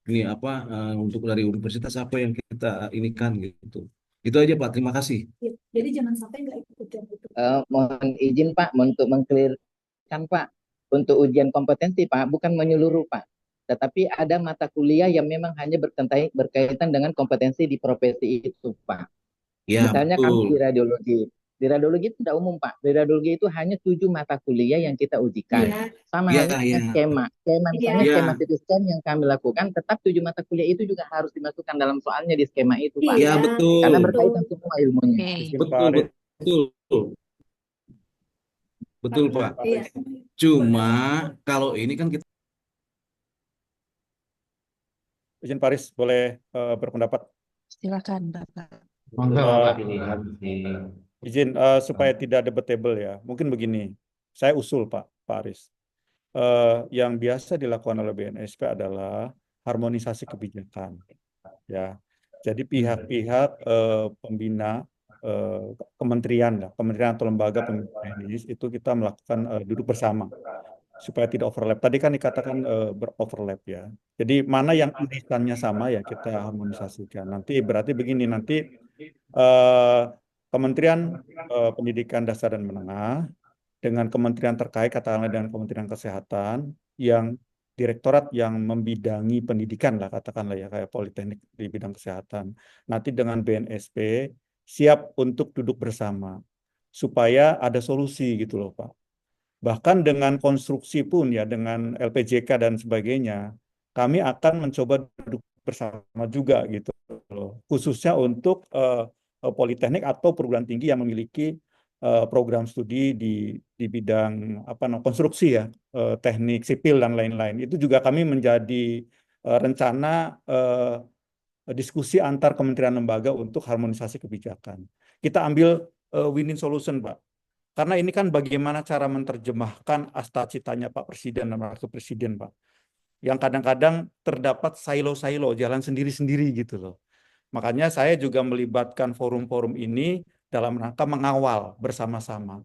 ini apa untuk dari universitas apa yang kita inikan gitu. Itu aja Pak, terima kasih. Jadi jangan sampai nggak ikut yang itu. Mohon izin Pak untuk mengklirkan Pak, untuk ujian kompetensi Pak bukan menyeluruh Pak. tetapi ada mata kuliah yang memang hanya berkaitan dengan kompetensi di profesi itu, Pak. Ya, Misalnya kami di betul. radiologi. Di radiologi itu tidak umum, Pak. Di radiologi itu hanya 7 mata kuliah yang kita ujikan. Iya, Sama Ya, halnya dengan ya, skema. Misalnya iya, skema ya, CT scan yang kami lakukan, tetap 7 mata kuliah itu juga harus dimasukkan dalam soalnya di skema itu, Pak. ya, iya, Karena betul. berkaitan semua ilmunya. Oke. Izin Pak Betul, Aris. betul. Betul, Pak. Pak iya. Aris. Cuma kalau ini kan kita Izin Pak Aris, boleh berpendapat? Silakan, Bapak. Monggo, Eh, Bapak. Pilihan sih. izin supaya tidak debatable ya. Mungkin begini, saya usul Pak Aris. Yang biasa dilakukan oleh BNSP adalah harmonisasi kebijakan, ya. Jadi pihak-pihak pembina kementerian atau lembaga pembina teknis itu kita melakukan duduk bersama supaya tidak overlap. Tadi kan dikatakan beroverlap ya. Jadi mana yang irisannya sama ya kita harmonisasikan. Nanti berarti begini, nanti eh, Kementerian Pendidikan Dasar dan Menengah dengan kementerian terkait, katakanlah dengan Kementerian Kesehatan, yang direktorat yang membidangi pendidikan lah, katakanlah ya, kayak Politeknik di bidang kesehatan. Nanti dengan BNSP siap untuk duduk bersama supaya ada solusi gitu loh Pak. Bahkan dengan konstruksi pun ya, dengan LPJK dan sebagainya, kami akan mencoba duduk bersama juga gitu loh. Khususnya untuk politeknik atau perguruan tinggi yang memiliki program studi di bidang konstruksi ya, teknik sipil dan lain-lain. Itu juga kami menjadi rencana diskusi antar kementerian lembaga untuk harmonisasi kebijakan. Kita ambil win-win solution, Pak. Karena ini kan bagaimana cara menerjemahkan cita-citanya Pak Presiden dan Wakil Presiden, Pak. Yang kadang-kadang terdapat silo-silo, jalan sendiri-sendiri gitu loh. Makanya saya juga melibatkan forum-forum ini dalam rangka mengawal bersama-sama.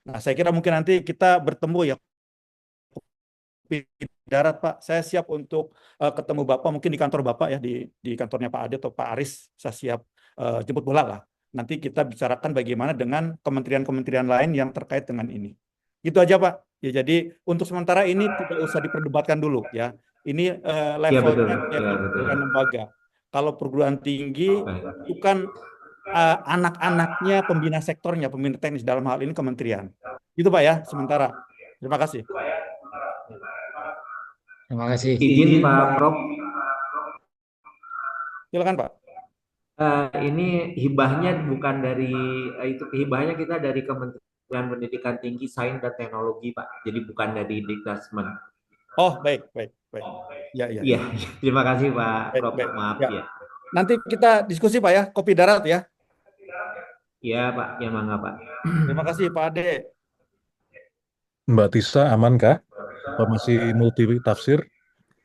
Nah, saya kira mungkin nanti kita bertemu ya Kopi Darat, Pak. Saya siap untuk ketemu Bapak mungkin di kantor Bapak ya, di kantornya Pak Ade atau Pak Aris. Saya siap jemput bola lah. Nanti kita bicarakan bagaimana dengan kementerian-kementerian lain yang terkait dengan ini. Itu aja Pak. Ya, jadi untuk sementara ini tidak usah diperdebatkan dulu ya. Ini Iya betul. levelnya Iya level betul. kementerian lembaga. Kalau perguruan tinggi Baik. itu kan anak-anaknya pembina sektornya, pembina teknis dalam hal ini kementerian. Itu Pak ya, sementara. Terima kasih. Terima kasih. Izin Pak Prof. Silakan Pak. Ini hibahnya bukan dari itu, hibahnya kita dari Kementerian Pendidikan Tinggi, Sains dan Teknologi Pak. Jadi bukan dari Dikdasmen. Oh, baik. Ya. Iya, terima kasih Pak Prof. Baik. Maaf Ya. ya. Nanti kita diskusi Pak ya, Kopi Darat ya. Iya Pak, ya mangga Pak. Terima kasih Pak Ade. Mbak Tisa, aman kah? Apa masih multi tafsir?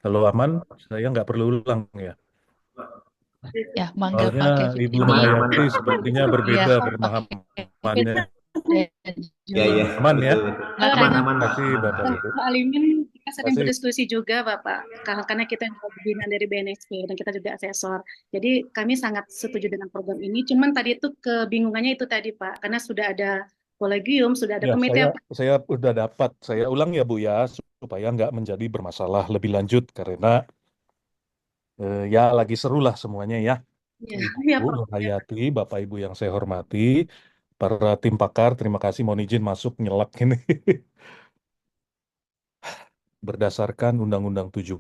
Kalau aman, saya nggak perlu ulang ya. Ya, mangga Soalnya Pak Kevin. Ibu Ini Nurhayati Pak. sepertinya ya berbeda Pak pemahamannya. Ya, ya. Aman ya? Betul. Silakan. Aman Terima Pak. kasih Aman. Bapak Ibu. Pak Alimin, kita sering Kasih. berdiskusi juga Bapak, karena kita yang pembinaan dari BNSP dan kita juga asesor. Jadi kami sangat setuju dengan program ini. Cuman tadi itu kebingungannya itu tadi Pak, karena sudah ada kolegium, sudah ada Ya, komite. saya udah dapat. Saya ulang ya Bu ya, supaya nggak menjadi bermasalah lebih lanjut karena ya lagi seru lah semuanya ya. Ya, Ibu Pak. Nurhayati, Bapak Ibu yang saya hormati, para tim pakar, terima kasih mohon izin masuk nyelak ini. Berdasarkan Undang-Undang 17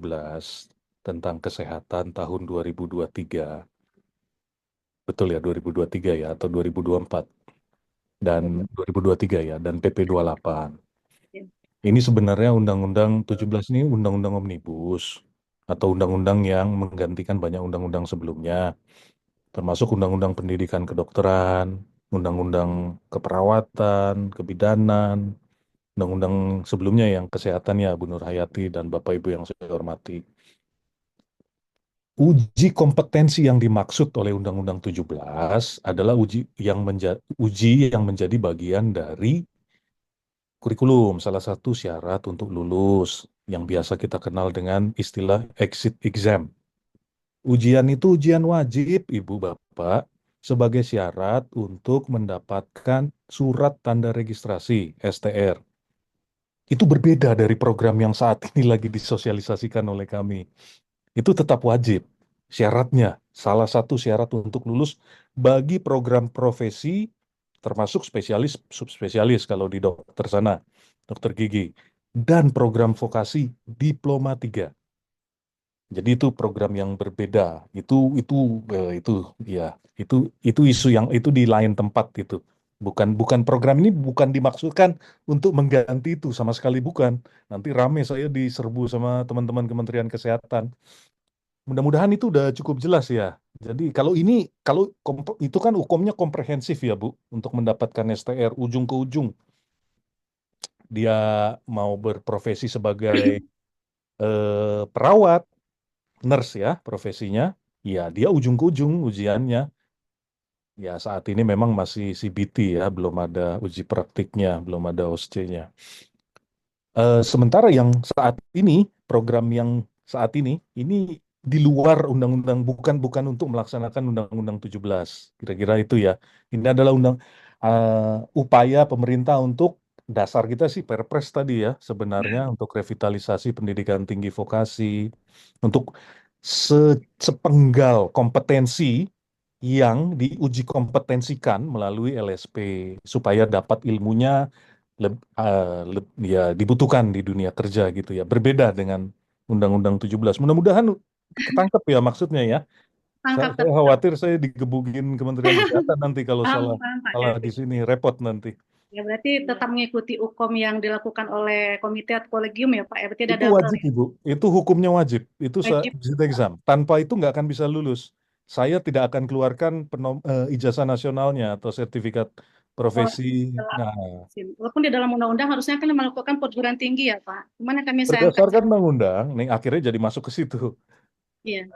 tentang Kesehatan tahun 2023, betul ya 2023 ya atau 2024 dan 2023 ya dan PP 28. Ini sebenarnya Undang-Undang 17 ini Undang-Undang Omnibus atau undang-undang yang menggantikan banyak undang-undang sebelumnya, termasuk Undang-Undang Pendidikan Kedokteran, Undang-Undang Keperawatan, Kebidanan, Undang-undang sebelumnya yang kesehatan ya Bu Nurhayati dan Bapak Ibu yang saya hormati. Uji kompetensi yang dimaksud oleh Undang-Undang 17 adalah uji yang menjadi bagian dari kurikulum, salah satu syarat untuk lulus yang biasa kita kenal dengan istilah exit exam. Ujian itu ujian wajib, Ibu Bapak, sebagai syarat untuk mendapatkan surat tanda registrasi STR. itu berbeda dari program yang saat ini lagi disosialisasikan oleh kami. Itu tetap wajib. Syaratnya, salah satu syarat untuk lulus bagi program profesi, termasuk spesialis, subspesialis kalau di dokter sana, dokter gigi, dan program vokasi diploma 3. Jadi itu program yang berbeda. Itu ya, itu isu yang itu di lain tempat itu. Bukan program ini bukan dimaksudkan untuk mengganti itu sama sekali bukan. Nanti rame saya diserbu sama teman-teman Kementerian Kesehatan. Mudah-mudahan itu udah cukup jelas ya. Jadi kalau itu kan hukumnya komprehensif ya Bu, untuk mendapatkan STR ujung ke ujung. Dia mau berprofesi sebagai perawat, nurse ya profesinya, ya dia ujung ke ujung ujiannya. Ya saat ini memang masih CBT ya, belum ada uji praktiknya, belum ada OSCE-nya. Sementara yang saat ini, program yang saat ini di luar undang-undang, bukan untuk melaksanakan Undang-Undang 17. Kira-kira itu ya. Ini adalah upaya pemerintah untuk dasar kita sih Perpres tadi ya, sebenarnya untuk revitalisasi pendidikan tinggi vokasi, untuk sepenggal kompetensi yang diuji kompetensikan melalui LSP supaya dapat ilmunya ya dibutuhkan di dunia kerja gitu ya. Berbeda dengan Undang-Undang 17. Mudah-mudahan ketangkep ya maksudnya ya. Tangkap Saya khawatir saya digebugin Kementerian Kesehatan nanti kalau paham, salah paham Pak salah di Kevin. sini repot nanti. Ya berarti tetap mengikuti UKOM yang dilakukan oleh komite atau kolegium ya Pak. Ya berarti ada Itu double wajib ya. Ibu, itu hukumnya wajib. Itu Wajib. exit exam. Tanpa itu nggak akan bisa lulus. Saya tidak akan keluarkan ijazah nasionalnya atau sertifikat profesi. Nah, Walaupun di dalam undang-undang harusnya kan melakukan perguruan tinggi ya Pak. Cuman yang kami sayangkan berdasarkan undang-undang, nih akhirnya jadi masuk ke situ. iya.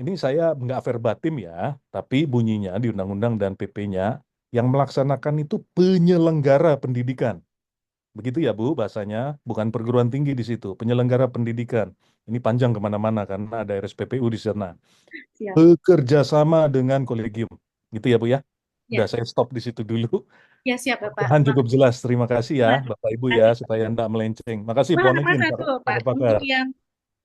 Ini saya nggak verbatim ya, tapi bunyinya di undang-undang dan PP-nya yang melaksanakan itu penyelenggara pendidikan. Begitu ya Bu bahasanya, bukan perguruan tinggi di situ, penyelenggara pendidikan. Ini panjang kemana-mana karena ada RSPPU di sana. Siap. Bekerja sama dengan kolegium. Gitu ya Bu ya? Ya. Udah saya stop di situ dulu. Ya siap Bapak. Mudah-mudahan cukup jelas. Terima kasih ya Bapak Ibu ya, supaya Anda melenceng. Makasih Cuma Bu ada Onegin, satu Pak, para untuk pakar.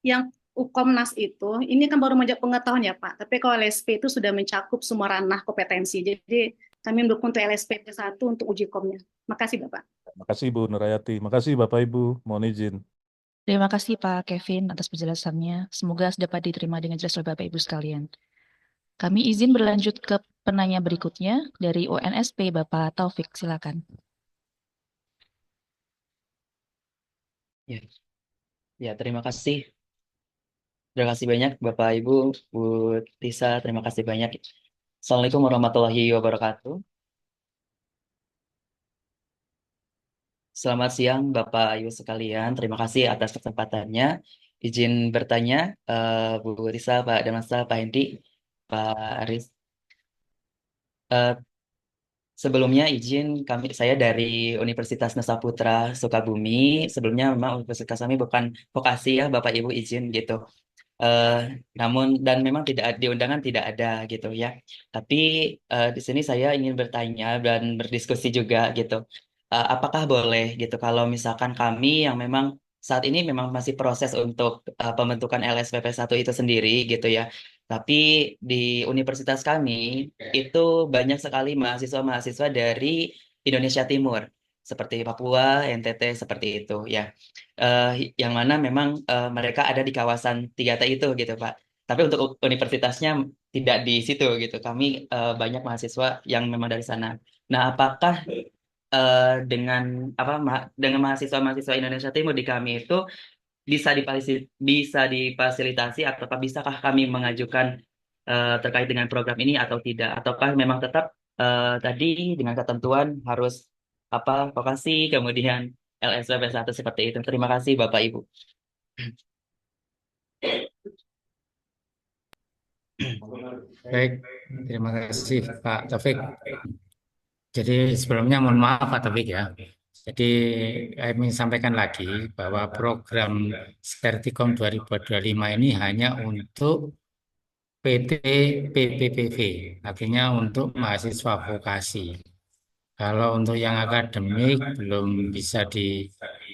yang Ukomnas itu, ini kan baru menjadi pengetahuan ya Pak, tapi kalau LSP itu sudah mencakup semua ranah kompetensi. Jadi kami mendukung untuk LSP 1 untuk uji komnya. Makasih Bapak. Makasih Bu Nurayati. Makasih Bapak Ibu. Mohon izin. Terima kasih Pak Kevin atas penjelasannya. Semoga dapat diterima dengan jelas oleh Bapak Ibu sekalian. Kami izin berlanjut ke penanya berikutnya dari UNSP Bapak Taufik, silakan. Ya, ya terima kasih. Terima kasih banyak Bapak Ibu, Bu Tisa, terima kasih banyak. Assalamualaikum warahmatullahi wabarakatuh. Selamat siang Bapak Ibu sekalian, terima kasih atas kesempatannya. Izin bertanya, Bu Tisa, Pak Damasa, Pak Hendi, Pak Aris. Sebelumnya saya dari Universitas Nusa Putra Sukabumi. Sebelumnya memang universitas kami bukan vokasi ya Bapak Ibu izin gitu. Namun dan memang tidak di undangan tidak ada gitu ya. Tapi di sini saya ingin bertanya dan berdiskusi juga gitu. Apakah boleh gitu kalau misalkan kami yang memang saat ini memang masih proses untuk pembentukan LSPP 1 itu sendiri gitu ya. Tapi di universitas kami itu banyak sekali mahasiswa-mahasiswa dari Indonesia Timur seperti Papua, NTT seperti itu ya. Yang mana memang mereka ada di kawasan 3T itu gitu Pak. Tapi untuk universitasnya tidak di situ gitu. Kami banyak mahasiswa yang memang dari sana. Nah, apakah dengan dengan mahasiswa-mahasiswa Indonesia Timur di kami itu bisa difasilitasi ataukah bisakah kami mengajukan terkait dengan program ini atau tidak? Ataukah memang tetap tadi dengan ketentuan harus vokasi kemudian LSPP 1 seperti itu. Terima kasih Bapak Ibu. Baik, terima kasih Pak Taufik. Jadi sebelumnya mohon maaf Pak Taufik ya. Jadi kami sampaikan lagi bahwa program Sertikom 2025 ini hanya untuk PT PPPV, artinya untuk mahasiswa vokasi. Kalau untuk yang akademik belum bisa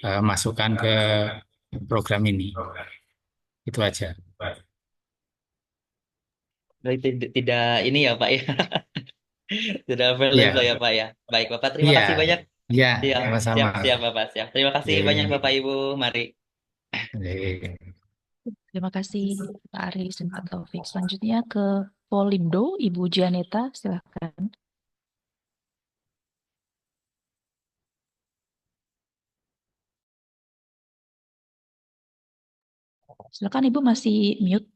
masukkan ke program ini. Itu aja. Berarti tidak ini ya Pak ya. Tidak Iya, available ya Pak ya. Baik Bapak, terima iya, kasih banyak. iya, Siap, sama-sama. siap Bapak, siap. Terima kasih banyak Oke. Bapak Ibu. Mari. Oke. Terima kasih Pak Aris dan Pak Taufik. Selanjutnya ke Polindo, Ibu Janeta, silakan. Silakan Ibu, masih mute.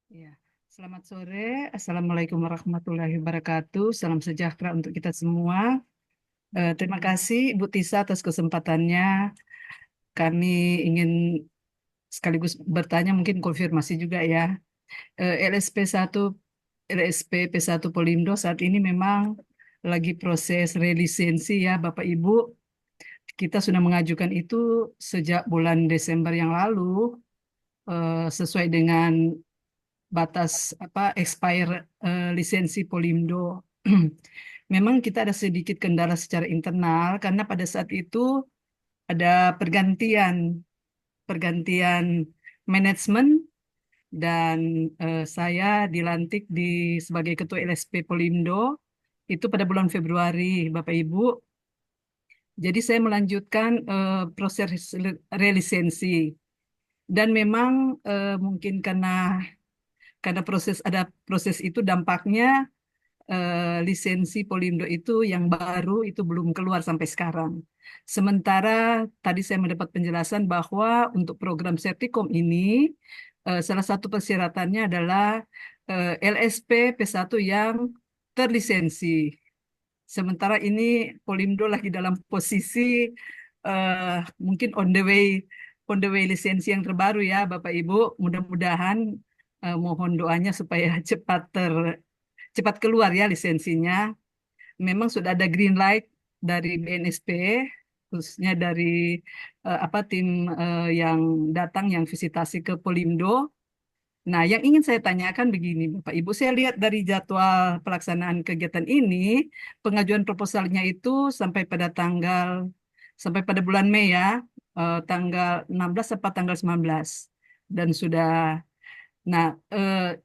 Ya, selamat sore. Assalamualaikum warahmatullahi wabarakatuh. Salam sejahtera untuk kita semua. Terima kasih Ibu Tisa atas kesempatannya. Kami ingin sekaligus bertanya, mungkin konfirmasi juga ya. LSP P1 Polindo saat ini memang lagi proses relisensi ya Bapak Ibu. Kita sudah mengajukan itu sejak bulan Desember yang lalu sesuai dengan batas expire lisensi Polindo. Memang kita ada sedikit kendala secara internal karena pada saat itu ada pergantian manajemen dan saya dilantik sebagai ketua LSP Polindo itu pada bulan Februari, Bapak Ibu. Jadi saya melanjutkan proses relisensi dan memang mungkin karena ada proses itu dampaknya lisensi Polindo itu yang baru itu belum keluar sampai sekarang. Sementara tadi saya mendapat penjelasan bahwa untuk program Sertikom ini salah satu persyaratannya adalah LSP P1 yang terlisensi. Sementara ini Polindo lagi dalam posisi mungkin on the way lisensi yang terbaru ya Bapak Ibu. Mudah-mudahan mohon doanya supaya cepat keluar ya lisensinya. Memang sudah ada green light dari BNSP, khususnya dari tim yang datang yang visitasi ke Polindo. Nah, yang ingin saya tanyakan begini, Bapak Ibu, saya lihat dari jadwal pelaksanaan kegiatan ini, pengajuan proposalnya itu sampai pada bulan Mei ya, tanggal 16 sampai tanggal 19. Dan sudah, nah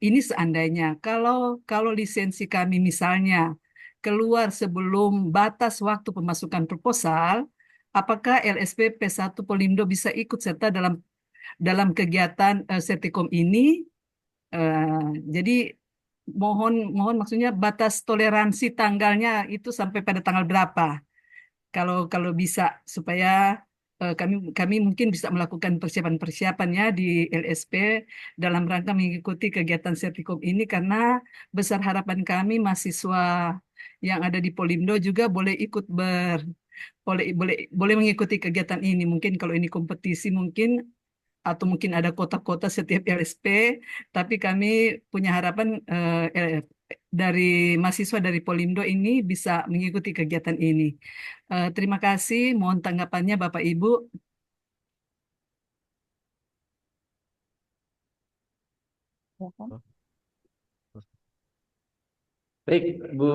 ini seandainya kalau lisensi kami misalnya keluar sebelum batas waktu pemasukan proposal, apakah LSP P1 Polindo bisa ikut serta dalam kegiatan Sertikom ini? Jadi mohon maksudnya batas toleransi tanggalnya itu sampai pada tanggal berapa? Kalau bisa supaya kami mungkin bisa melakukan persiapan ya di LSP dalam rangka mengikuti kegiatan Sertikom ini karena besar harapan kami mahasiswa yang ada di Polindo juga boleh ikut boleh mengikuti kegiatan ini. Mungkin kalau ini kompetisi mungkin atau mungkin ada kota-kota setiap LSP, tapi kami punya harapan dari mahasiswa dari Polindo ini bisa mengikuti kegiatan ini. Terima kasih, mohon tanggapannya Bapak Ibu. Baik, Bu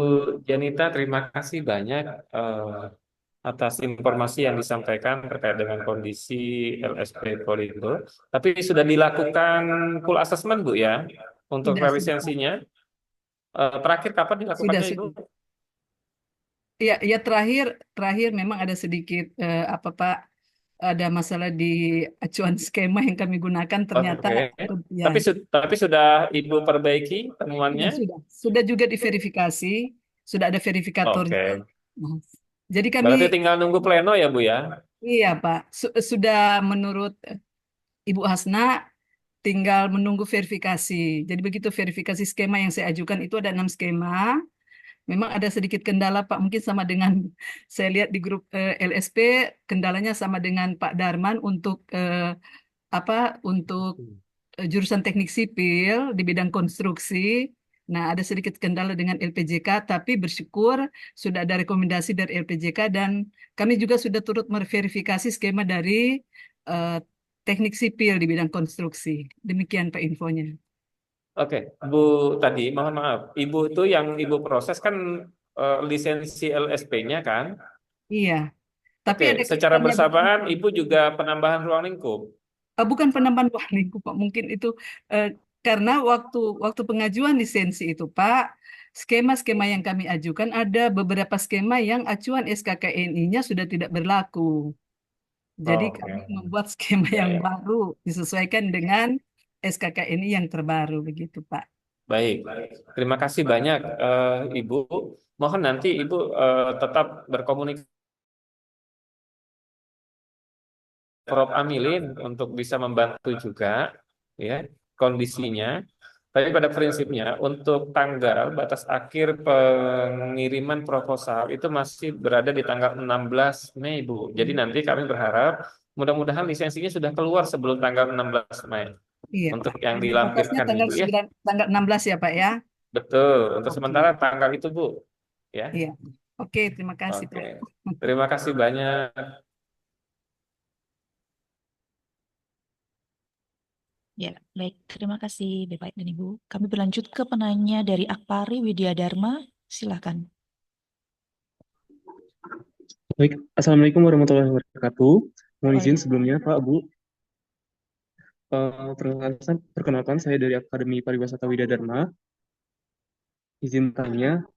Janita, terima kasih banyak atas informasi yang disampaikan terkait dengan kondisi LSP Polindo. Tapi sudah dilakukan full assessment, Bu ya, untuk Sudah. relisensinya. Terakhir kapan dilakukannya, Ibu? Ya terakhir memang ada sedikit Pak, ada masalah di acuan skema yang kami gunakan ternyata Oke. ya, Tapi sudah Ibu perbaiki temuannya? sudah juga diverifikasi, sudah ada verifikatornya. Oke. Nah, jadi kami Berarti tinggal nunggu pleno ya, Bu ya? iya Pak, sudah menurut Ibu Hasna tinggal menunggu verifikasi. Jadi begitu verifikasi skema yang saya ajukan itu ada 6 skema. Memang ada sedikit kendala Pak, mungkin sama dengan saya lihat di grup LSP, kendalanya sama dengan Pak Darman untuk jurusan teknik sipil di bidang konstruksi. Nah, ada sedikit kendala dengan LPJK, tapi bersyukur sudah ada rekomendasi dari LPJK dan kami juga sudah turut memverifikasi skema dari teknik sipil di bidang konstruksi. Demikian Pak infonya. Oke, Bu tadi mohon maaf, Ibu itu yang Ibu proses kan lisensi LSP-nya kan? Iya, tapi Oke, ada secara kaitannya bersamaan Ibu juga penambahan ruang lingkup. bukan penambahan ruang lingkup, Pak. Mungkin itu eh, karena waktu pengajuan lisensi itu, Pak, skema-skema yang kami ajukan ada beberapa skema yang acuan SKKNI-nya sudah tidak berlaku. Jadi Oh, kami oke. membuat skema Ya, yang ya. baru disesuaikan dengan SKKNI yang terbaru begitu, Pak. Baik, terima kasih banyak Ibu. Mohon nanti Ibu tetap berkomunikasi dengan Prof. Amilin untuk bisa membantu juga ya kondisinya. Tapi pada prinsipnya untuk tanggal batas akhir pengiriman proposal itu masih berada di tanggal 16 Mei, Bu. Jadi nanti kami berharap mudah-mudahan lisensinya sudah keluar sebelum tanggal 16 Mei Iya, untuk Pak. yang Dan batasnya dilampirkan tanggal Ibu ya. 9, tanggal 16 ya, Pak ya. Betul, untuk Oke. sementara tanggal itu Bu. Ya. Iya. Oke, terima kasih, Oke. Pak. Terima kasih banyak. Ya, baik. Terima kasih Bapak dan Ibu. Kami berlanjut ke penanya dari Akpari Widya Dharma. Silakan. Baik, Assalamualaikum warahmatullahi wabarakatuh. Mohon izin sebelumnya, Pak, Bu. Perkenalkan, saya dari Akademi Pariwisata Widya Dharma. Izin tanya,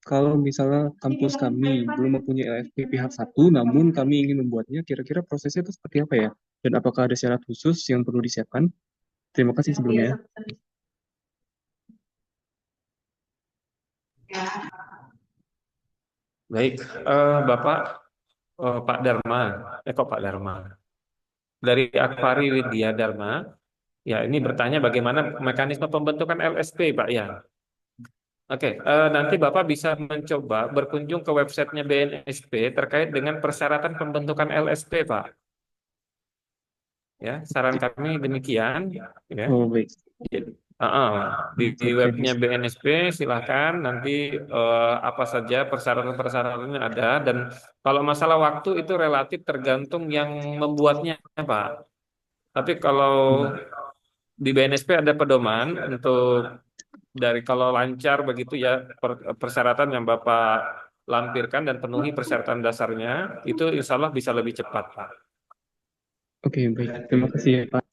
kalau misalnya kampus kami belum mempunyai LFP pihak satu, namun kami ingin membuatnya, kira-kira prosesnya itu seperti apa ya? Dan apakah ada syarat khusus yang perlu disiapkan? Terima kasih sebelumnya. Baik, Bapak Pak Dharma, kok Pak Dharma? Dari Akpari Widya Dharma, ya ini bertanya bagaimana mekanisme pembentukan LSP, Pak ya. Oke, nanti Bapak bisa mencoba berkunjung ke websitenya BNSP terkait dengan persyaratan pembentukan LSP, Pak. Ya, saran kami demikian. Ya. Oh, baik. Jadi, di webnya BNSP silahkan nanti apa saja persyaratan-persyaratannya ada, dan kalau masalah waktu itu relatif tergantung yang membuatnya, Pak. Tapi kalau di BNSP ada pedoman untuk dari kalau lancar begitu ya persyaratan yang Bapak lampirkan dan penuhi persyaratan dasarnya itu insya Allah bisa lebih cepat, Pak. Oke, baik. Terima kasih ya, Pak.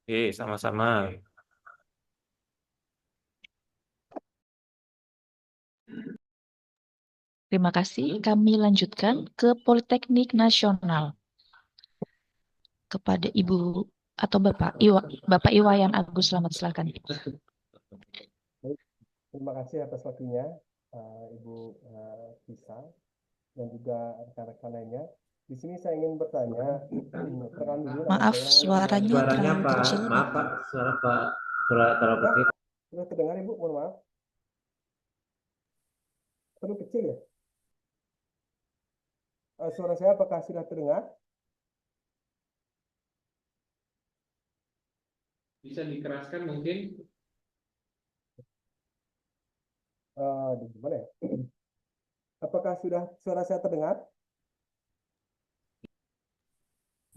Oke, sama-sama. Terima kasih. Kami lanjutkan ke Politeknik Nasional. Kepada Ibu atau Bapak Iwayan Agus, selamat silakan. Terima kasih atas waktunya, Ibu Tisa dan juga rekan-rekan lainnya. Di sini saya ingin bertanya, perkenalkan dulu nama Maaf, saya. suaranya terlalu Pak, kecil. maaf Pak, suara Pak terlalu kecil. Sudah terdengar Ibu, mohon maaf. Terlalu kecil ya? Suara saya apakah sudah terdengar? Bisa dikeraskan mungkin? Di mana ya? Apakah sudah suara saya terdengar?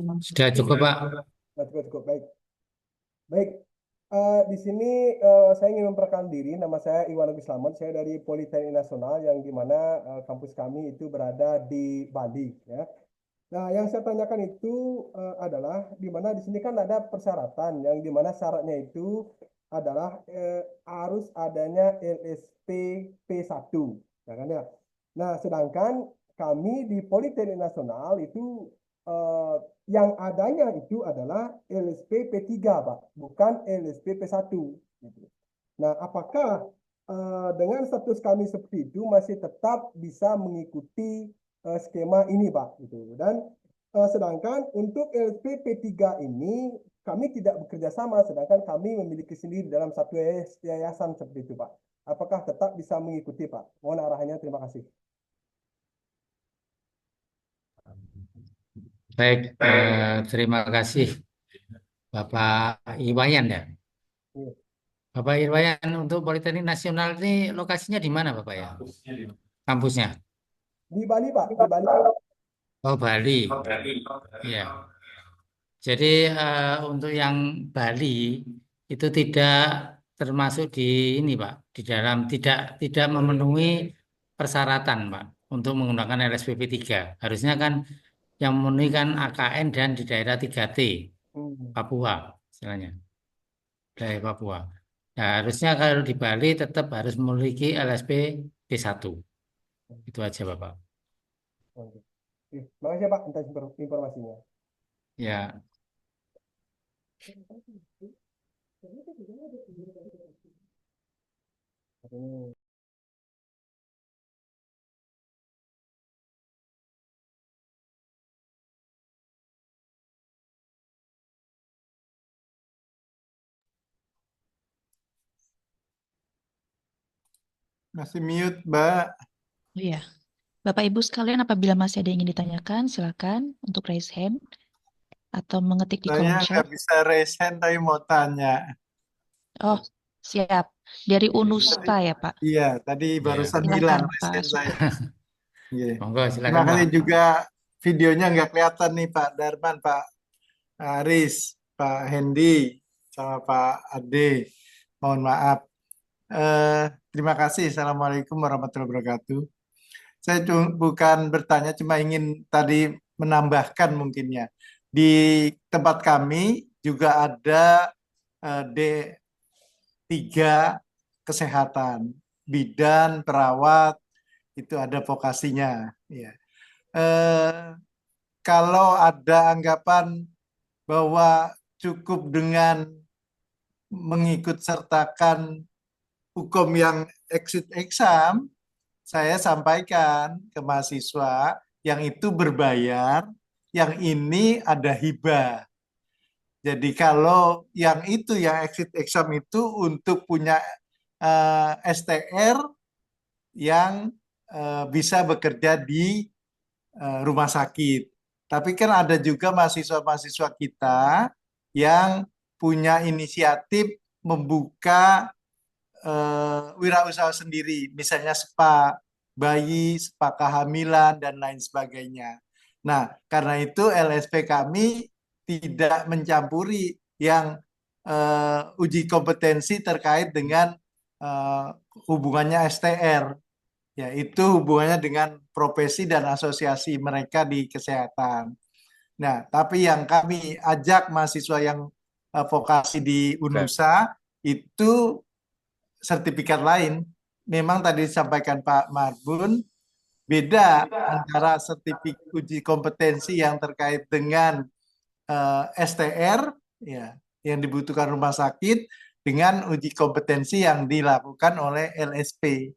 Sudah cukup, Pak. Cukup, baik. Baik, di sini saya ingin memperkenalkan diri. Nama saya Iwan Agus Slamet. Saya dari Politeknik Nasional yang dimana kampus kami itu berada di Bali. Ya. Nah, yang saya tanyakan itu adalah di mana di sini kan ada persyaratan yang dimana syaratnya itu adalah harus adanya LSP P1, ya kan ya. Nah, sedangkan kami di Politeknik Nasional itu yang adanya itu adalah LSP P3, Pak, bukan LSP P1. Gitu. Nah, apakah dengan status kami seperti itu masih tetap bisa mengikuti skema ini, Pak? Gitu. Dan sedangkan untuk LSP P3 ini kami tidak bekerja sama, sedangkan kami memiliki sendiri dalam satu yayasan seperti itu, Pak. Apakah tetap bisa mengikuti, Pak? Mohon arahannya, terima kasih. Baik, terima kasih Bapak Iwayan ya. Bapak Iwayan, untuk Politeknik Nasional ini lokasinya di mana Bapak ya? Kampusnya? Di Bali, Pak. Di Bali. Oh, Bali. Ya. Jadi untuk yang Bali itu tidak termasuk di ini Pak, di dalam tidak memenuhi persyaratan Pak untuk menggunakan LSPP 3. Harusnya kan yang memenuhi kan AKN dan di daerah 3T Papua istilahnya, daerah Papua. Nah, harusnya kalau di Bali tetap harus memiliki LSP P1. Itu aja Bapak. Oke. Terima kasih Pak atas informasinya. Ya. Masih mute, Mbak. Iya. Bapak Ibu sekalian, apabila masih ada yang ingin ditanyakan, silakan untuk raise hand atau mengetik di kolom Saya chat. nggak bisa raise hand, tapi mau tanya. Oh, siap. Dari Tadi, Unusta ya, Pak. iya, tadi barusan Silakan, hilang raise Pak. hand saya. Iya. Monggo Terima silakan kasih Pak. juga videonya nggak kelihatan nih Pak Darman, Pak Aris, Pak Hendy, sama Pak Ade. Mohon maaf. Terima kasih. Assalamualaikum warahmatullahi wabarakatuh. Saya bukan bertanya, cuma ingin tadi menambahkan mungkinnya. Di tempat kami juga ada D3 kesehatan, bidan, perawat, itu ada vokasinya. Ya. Kalau ada anggapan bahwa cukup dengan mengikut sertakan hukum yang exit exam, saya sampaikan ke mahasiswa yang itu berbayar, yang ini ada hibah. Jadi kalau yang itu, yang exit exam itu untuk punya STR yang bisa bekerja di rumah sakit. Tapi kan ada juga mahasiswa-mahasiswa kita yang punya inisiatif membuka wirausaha sendiri, misalnya spa bayi, spa kehamilan, dan lain sebagainya. Nah, karena itu LSP kami tidak mencampuri yang uji kompetensi terkait dengan hubungannya STR, yaitu hubungannya dengan profesi dan asosiasi mereka di kesehatan. Nah, tapi yang kami ajak mahasiswa yang vokasi di UNUSA itu sertifikat lain. Memang tadi disampaikan Pak Marbun, beda antara sertifikat uji kompetensi yang terkait dengan STR, ya, yang dibutuhkan rumah sakit, dengan uji kompetensi yang dilakukan oleh LSP.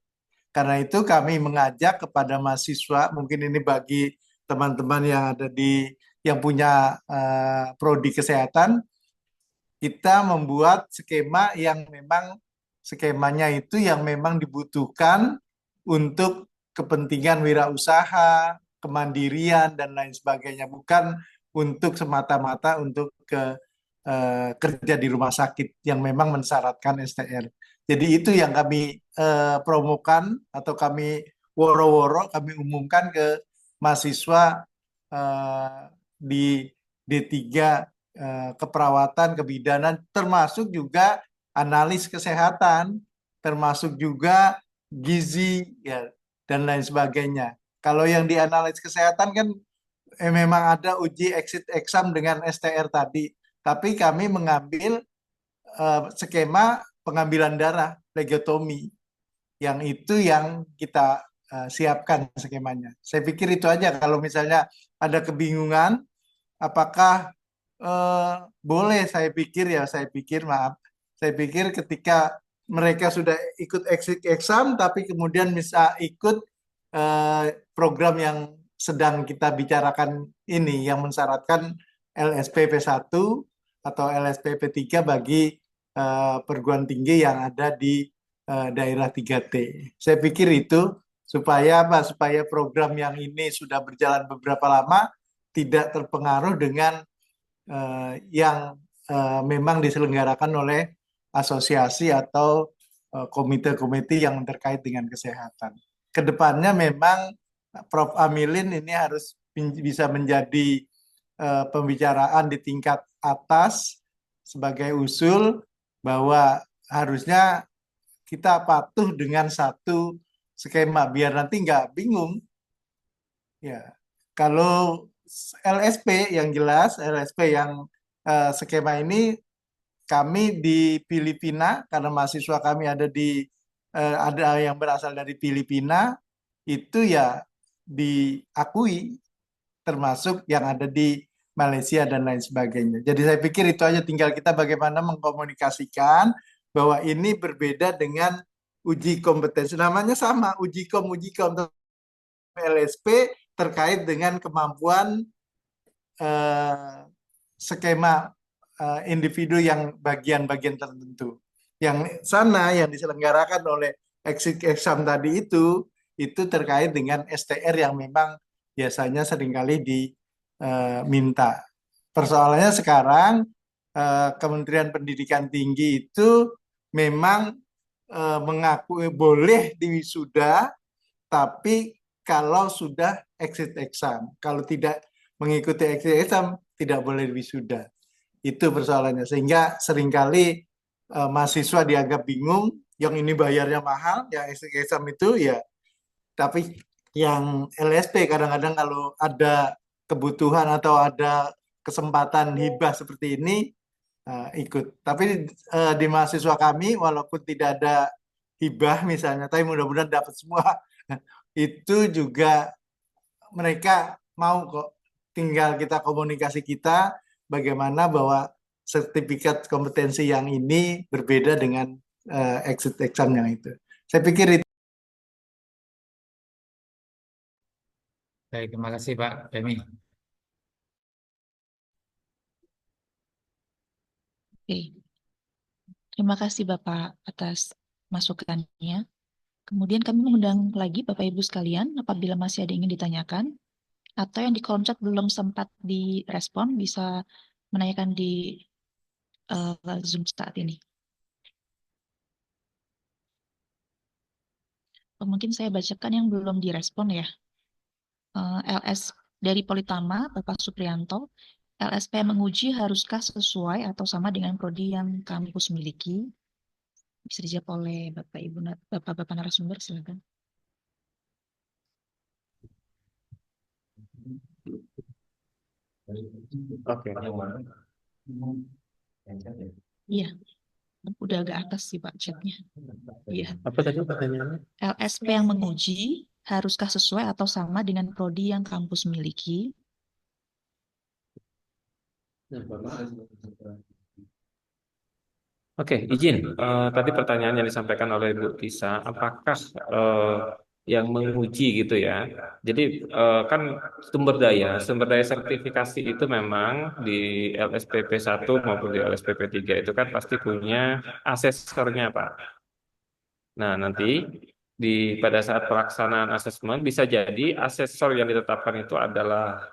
Karena itu kami mengajak kepada mahasiswa, mungkin ini bagi teman-teman yang ada yang punya prodi kesehatan, kita membuat skema yang memang skemanya itu yang memang dibutuhkan untuk kepentingan wirausaha, kemandirian, dan lain sebagainya. Bukan untuk semata-mata untuk kerja di rumah sakit yang memang mensyaratkan STR. Jadi itu yang kami promokan atau kami woro-woro kami umumkan ke mahasiswa di D3 keperawatan, kebidanan, termasuk juga analis kesehatan, termasuk juga gizi, ya, dan lain sebagainya. Kalau yang di analis kesehatan kan memang ada uji exit exam dengan STR tadi, tapi kami mengambil skema pengambilan darah, plegotomi, yang itu yang kita siapkan skemanya. Saya pikir itu aja. Kalau misalnya ada kebingungan, apakah boleh, saya pikir maaf, saya pikir ketika mereka sudah ikut exit exam, tapi kemudian bisa ikut program yang sedang kita bicarakan ini, yang mensyaratkan LSP P1 atau LSP P3 bagi perguruan tinggi yang ada di daerah 3T. Saya pikir itu supaya apa? Supaya program yang ini sudah berjalan beberapa lama tidak terpengaruh dengan yang memang diselenggarakan oleh asosiasi atau komite-komite yang terkait dengan kesehatan. Kedepannya memang Prof. Amilin ini harus bisa menjadi pembicaraan di tingkat atas sebagai usul bahwa harusnya kita patuh dengan satu skema biar nanti nggak bingung. Ya, kalau LSP yang jelas, LSP yang skema ini kami di Filipina karena mahasiswa kami ada yang berasal dari Filipina itu ya diakui termasuk yang ada di Malaysia dan lain sebagainya. Jadi saya pikir itu aja, tinggal kita bagaimana mengkomunikasikan bahwa ini berbeda dengan uji kompetensi. Namanya sama, uji kom LSP terkait dengan kemampuan skema individu yang bagian-bagian tertentu. Yang sana yang diselenggarakan oleh exit exam tadi itu terkait dengan STR yang memang biasanya seringkali diminta. Persoalannya sekarang Kementerian Pendidikan Tinggi itu memang mengakui boleh diwisuda, tapi kalau sudah exit exam. Kalau tidak mengikuti exit exam, tidak boleh wisuda. Itu persoalannya. Sehingga seringkali mahasiswa dianggap bingung, yang ini bayarnya mahal, yang exit exam itu ya. Tapi yang LSP kadang-kadang kalau ada kebutuhan atau ada kesempatan hibah seperti ini, ikut. Tapi di mahasiswa kami, walaupun tidak ada hibah misalnya, tapi mudah-mudahan dapat semua, itu juga mereka mau kok, tinggal kita komunikasi kita bagaimana bahwa sertifikat kompetensi yang ini berbeda dengan exit exam yang itu. Saya pikir itu. Baik, terima kasih Pak Demi. Oke. Terima kasih Bapak atas masukannya. Kemudian kami mengundang lagi Bapak Ibu sekalian, apabila masih ada yang ingin ditanyakan, atau yang di kolom chat belum sempat direspon, bisa menanyakan di Zoom saat ini. Mungkin saya bacakan yang belum direspon ya. LS dari Politama, Bapak Suprianto, LSP menguji haruskah sesuai atau sama dengan prodi yang kampus miliki? Bisa dijawab oleh Bapak Ibu, Bapak narasumber, silakan. Oke. Iya, udah agak atas sih Pak chatnya. Iya. Apa tadi pertanyaannya? LSP yang menguji haruskah sesuai atau sama dengan prodi yang kampus miliki? Oke, izin. Tadi pertanyaan yang disampaikan oleh Bu Tisa, apakah yang menguji gitu ya? Jadi kan sumber daya sertifikasi itu memang di LSPP 1 maupun di LSPP 3 itu kan pasti punya asesornya, Pak. Nah, nanti pada saat pelaksanaan asesmen bisa jadi asesor yang ditetapkan itu adalah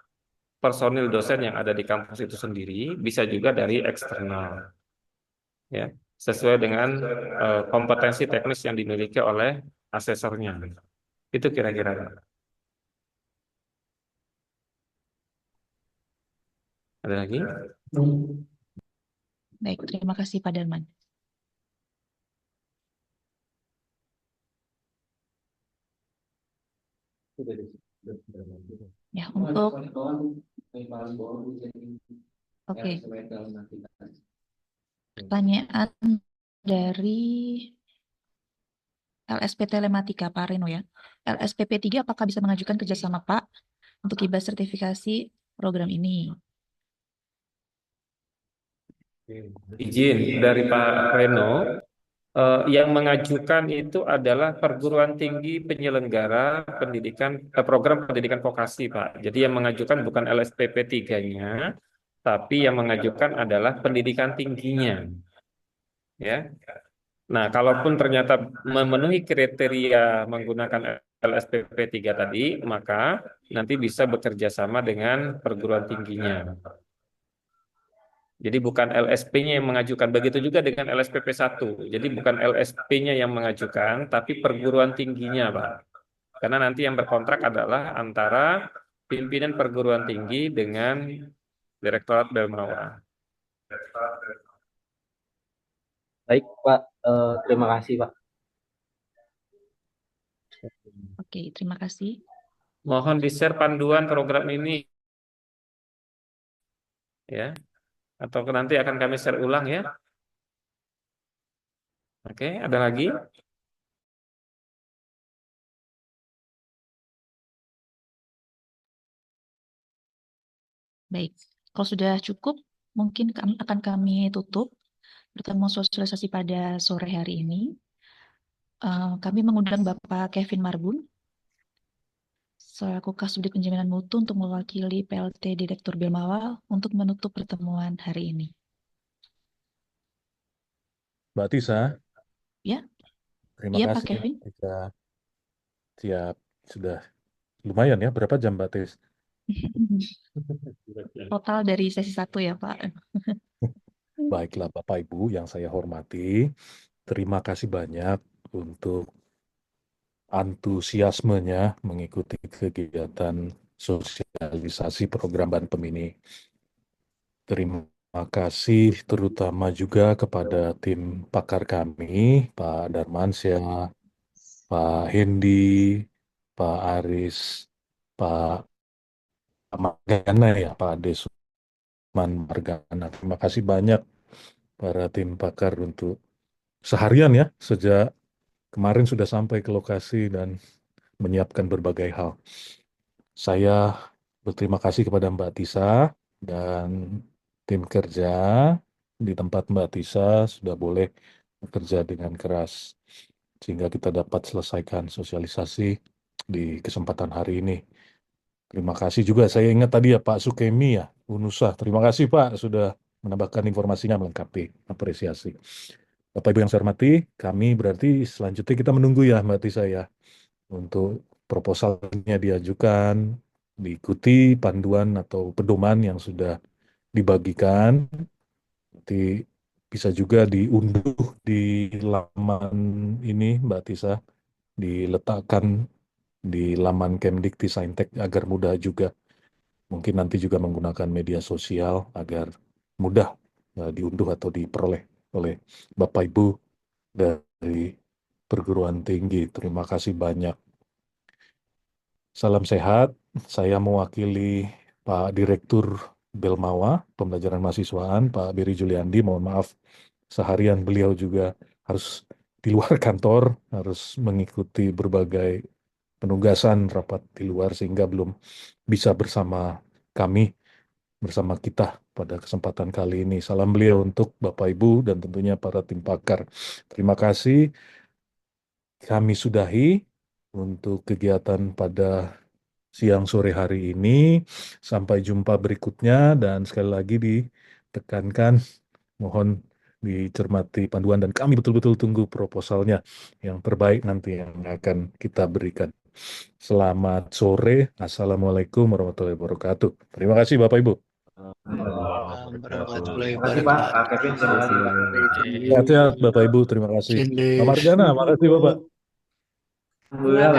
personil dosen yang ada di kampus itu sendiri, bisa juga dari eksternal. Ya, sesuai dengan kompetensi teknis yang dimiliki oleh asesornya. Itu kira-kira. Ada lagi? Baik, terima kasih Pak Darman. Ya, untuk pertanyaan dari LSP Telematika Pak Reno ya. LSPP 3 apakah bisa mengajukan kerjasama Pak untuk hibah sertifikasi program ini? Izin dari Pak Reno, yang mengajukan itu adalah perguruan tinggi penyelenggara pendidikan program pendidikan vokasi, Pak. Jadi yang mengajukan bukan LSPP 3-nya, tapi yang mengajukan adalah pendidikan tingginya. Ya. Nah, kalaupun ternyata memenuhi kriteria menggunakan LSPP 3 tadi, maka nanti bisa bekerja sama dengan perguruan tingginya. Jadi bukan LSP-nya yang mengajukan. Begitu juga dengan LSPP 1. Jadi bukan LSP-nya yang mengajukan, tapi perguruan tingginya, Pak. Karena nanti yang berkontrak adalah antara pimpinan perguruan tinggi dengan Direktorat Bel Mawar. Baik, Pak. Terima kasih, Pak. Oke, terima kasih. Mohon di-share panduan program ini ya, atau nanti akan kami share ulang ya. Oke, ada lagi? Baik, kalau sudah cukup, mungkin akan kami tutup pertemuan sosialisasi pada sore hari ini. Kami mengundang Bapak Kevin Marbun selaku Kasubdit Penjaminan Mutu untuk mewakili PLT Direktur Belmawal untuk menutup pertemuan hari ini. Mbak Tisa, Ya, terima iya Pak kasih Kevin. kita siap sudah lumayan ya. Berapa jam Mbak Tis? Total dari sesi 1 ya Pak. Baiklah Bapak Ibu yang saya hormati, terima kasih banyak untuk antusiasmenya mengikuti kegiatan sosialisasi program Banpem ini. Terima kasih terutama juga kepada tim pakar kami, Pak Darmansyah, Pak Hendi, Pak Aris, Pak Margana ya, Pak Desman Margana. Terima kasih banyak para tim pakar untuk seharian ya, sejak kemarin sudah sampai ke lokasi dan menyiapkan berbagai hal. Saya berterima kasih kepada Mbak Tisa dan tim kerja di tempat Mbak Tisa sudah boleh bekerja dengan keras sehingga kita dapat selesaikan sosialisasi di kesempatan hari ini. Terima kasih juga, saya ingat tadi ya Pak Sukemi ya, Unusa. Terima kasih Pak sudah menambahkan informasinya melengkapi, apresiasi. Bapak Ibu yang saya hormati, kami berarti selanjutnya kita menunggu ya Mbak Tisa ya, untuk proposalnya diajukan, diikuti panduan atau pedoman yang sudah dibagikan, nanti bisa juga diunduh di laman ini Mbak Tisa, diletakkan di laman Kemdikti-Saintek agar mudah juga. Mungkin nanti juga menggunakan media sosial agar mudah diunduh atau diperoleh oleh Bapak Ibu dari perguruan tinggi. Terima kasih banyak. Salam sehat. Saya mewakili Pak Direktur Belmawa, Pembelajaran Mahasiswaan, Pak Beri Juliandi. Mohon maaf, seharian beliau juga harus di luar kantor, harus mengikuti berbagai penugasan rapat di luar sehingga belum bisa bersama kami, bersama kita pada kesempatan kali ini. Salam beliau untuk Bapak Ibu dan tentunya para tim pakar. Terima kasih. Kami sudahi untuk kegiatan pada siang sore hari ini. Sampai jumpa berikutnya dan sekali lagi ditekankan mohon dicermati panduan dan kami betul-betul tunggu proposalnya yang terbaik nanti yang akan kita berikan. Selamat sore. Assalamualaikum warahmatullahi wabarakatuh. Terima kasih Bapak Ibu. Terima kasih Pak. Pak Kevin, terima kasih Pak. Sehat-sehat Bapak Ibu, terima kasih. Pak Margana, makasih Bapak. Alhamdulillah.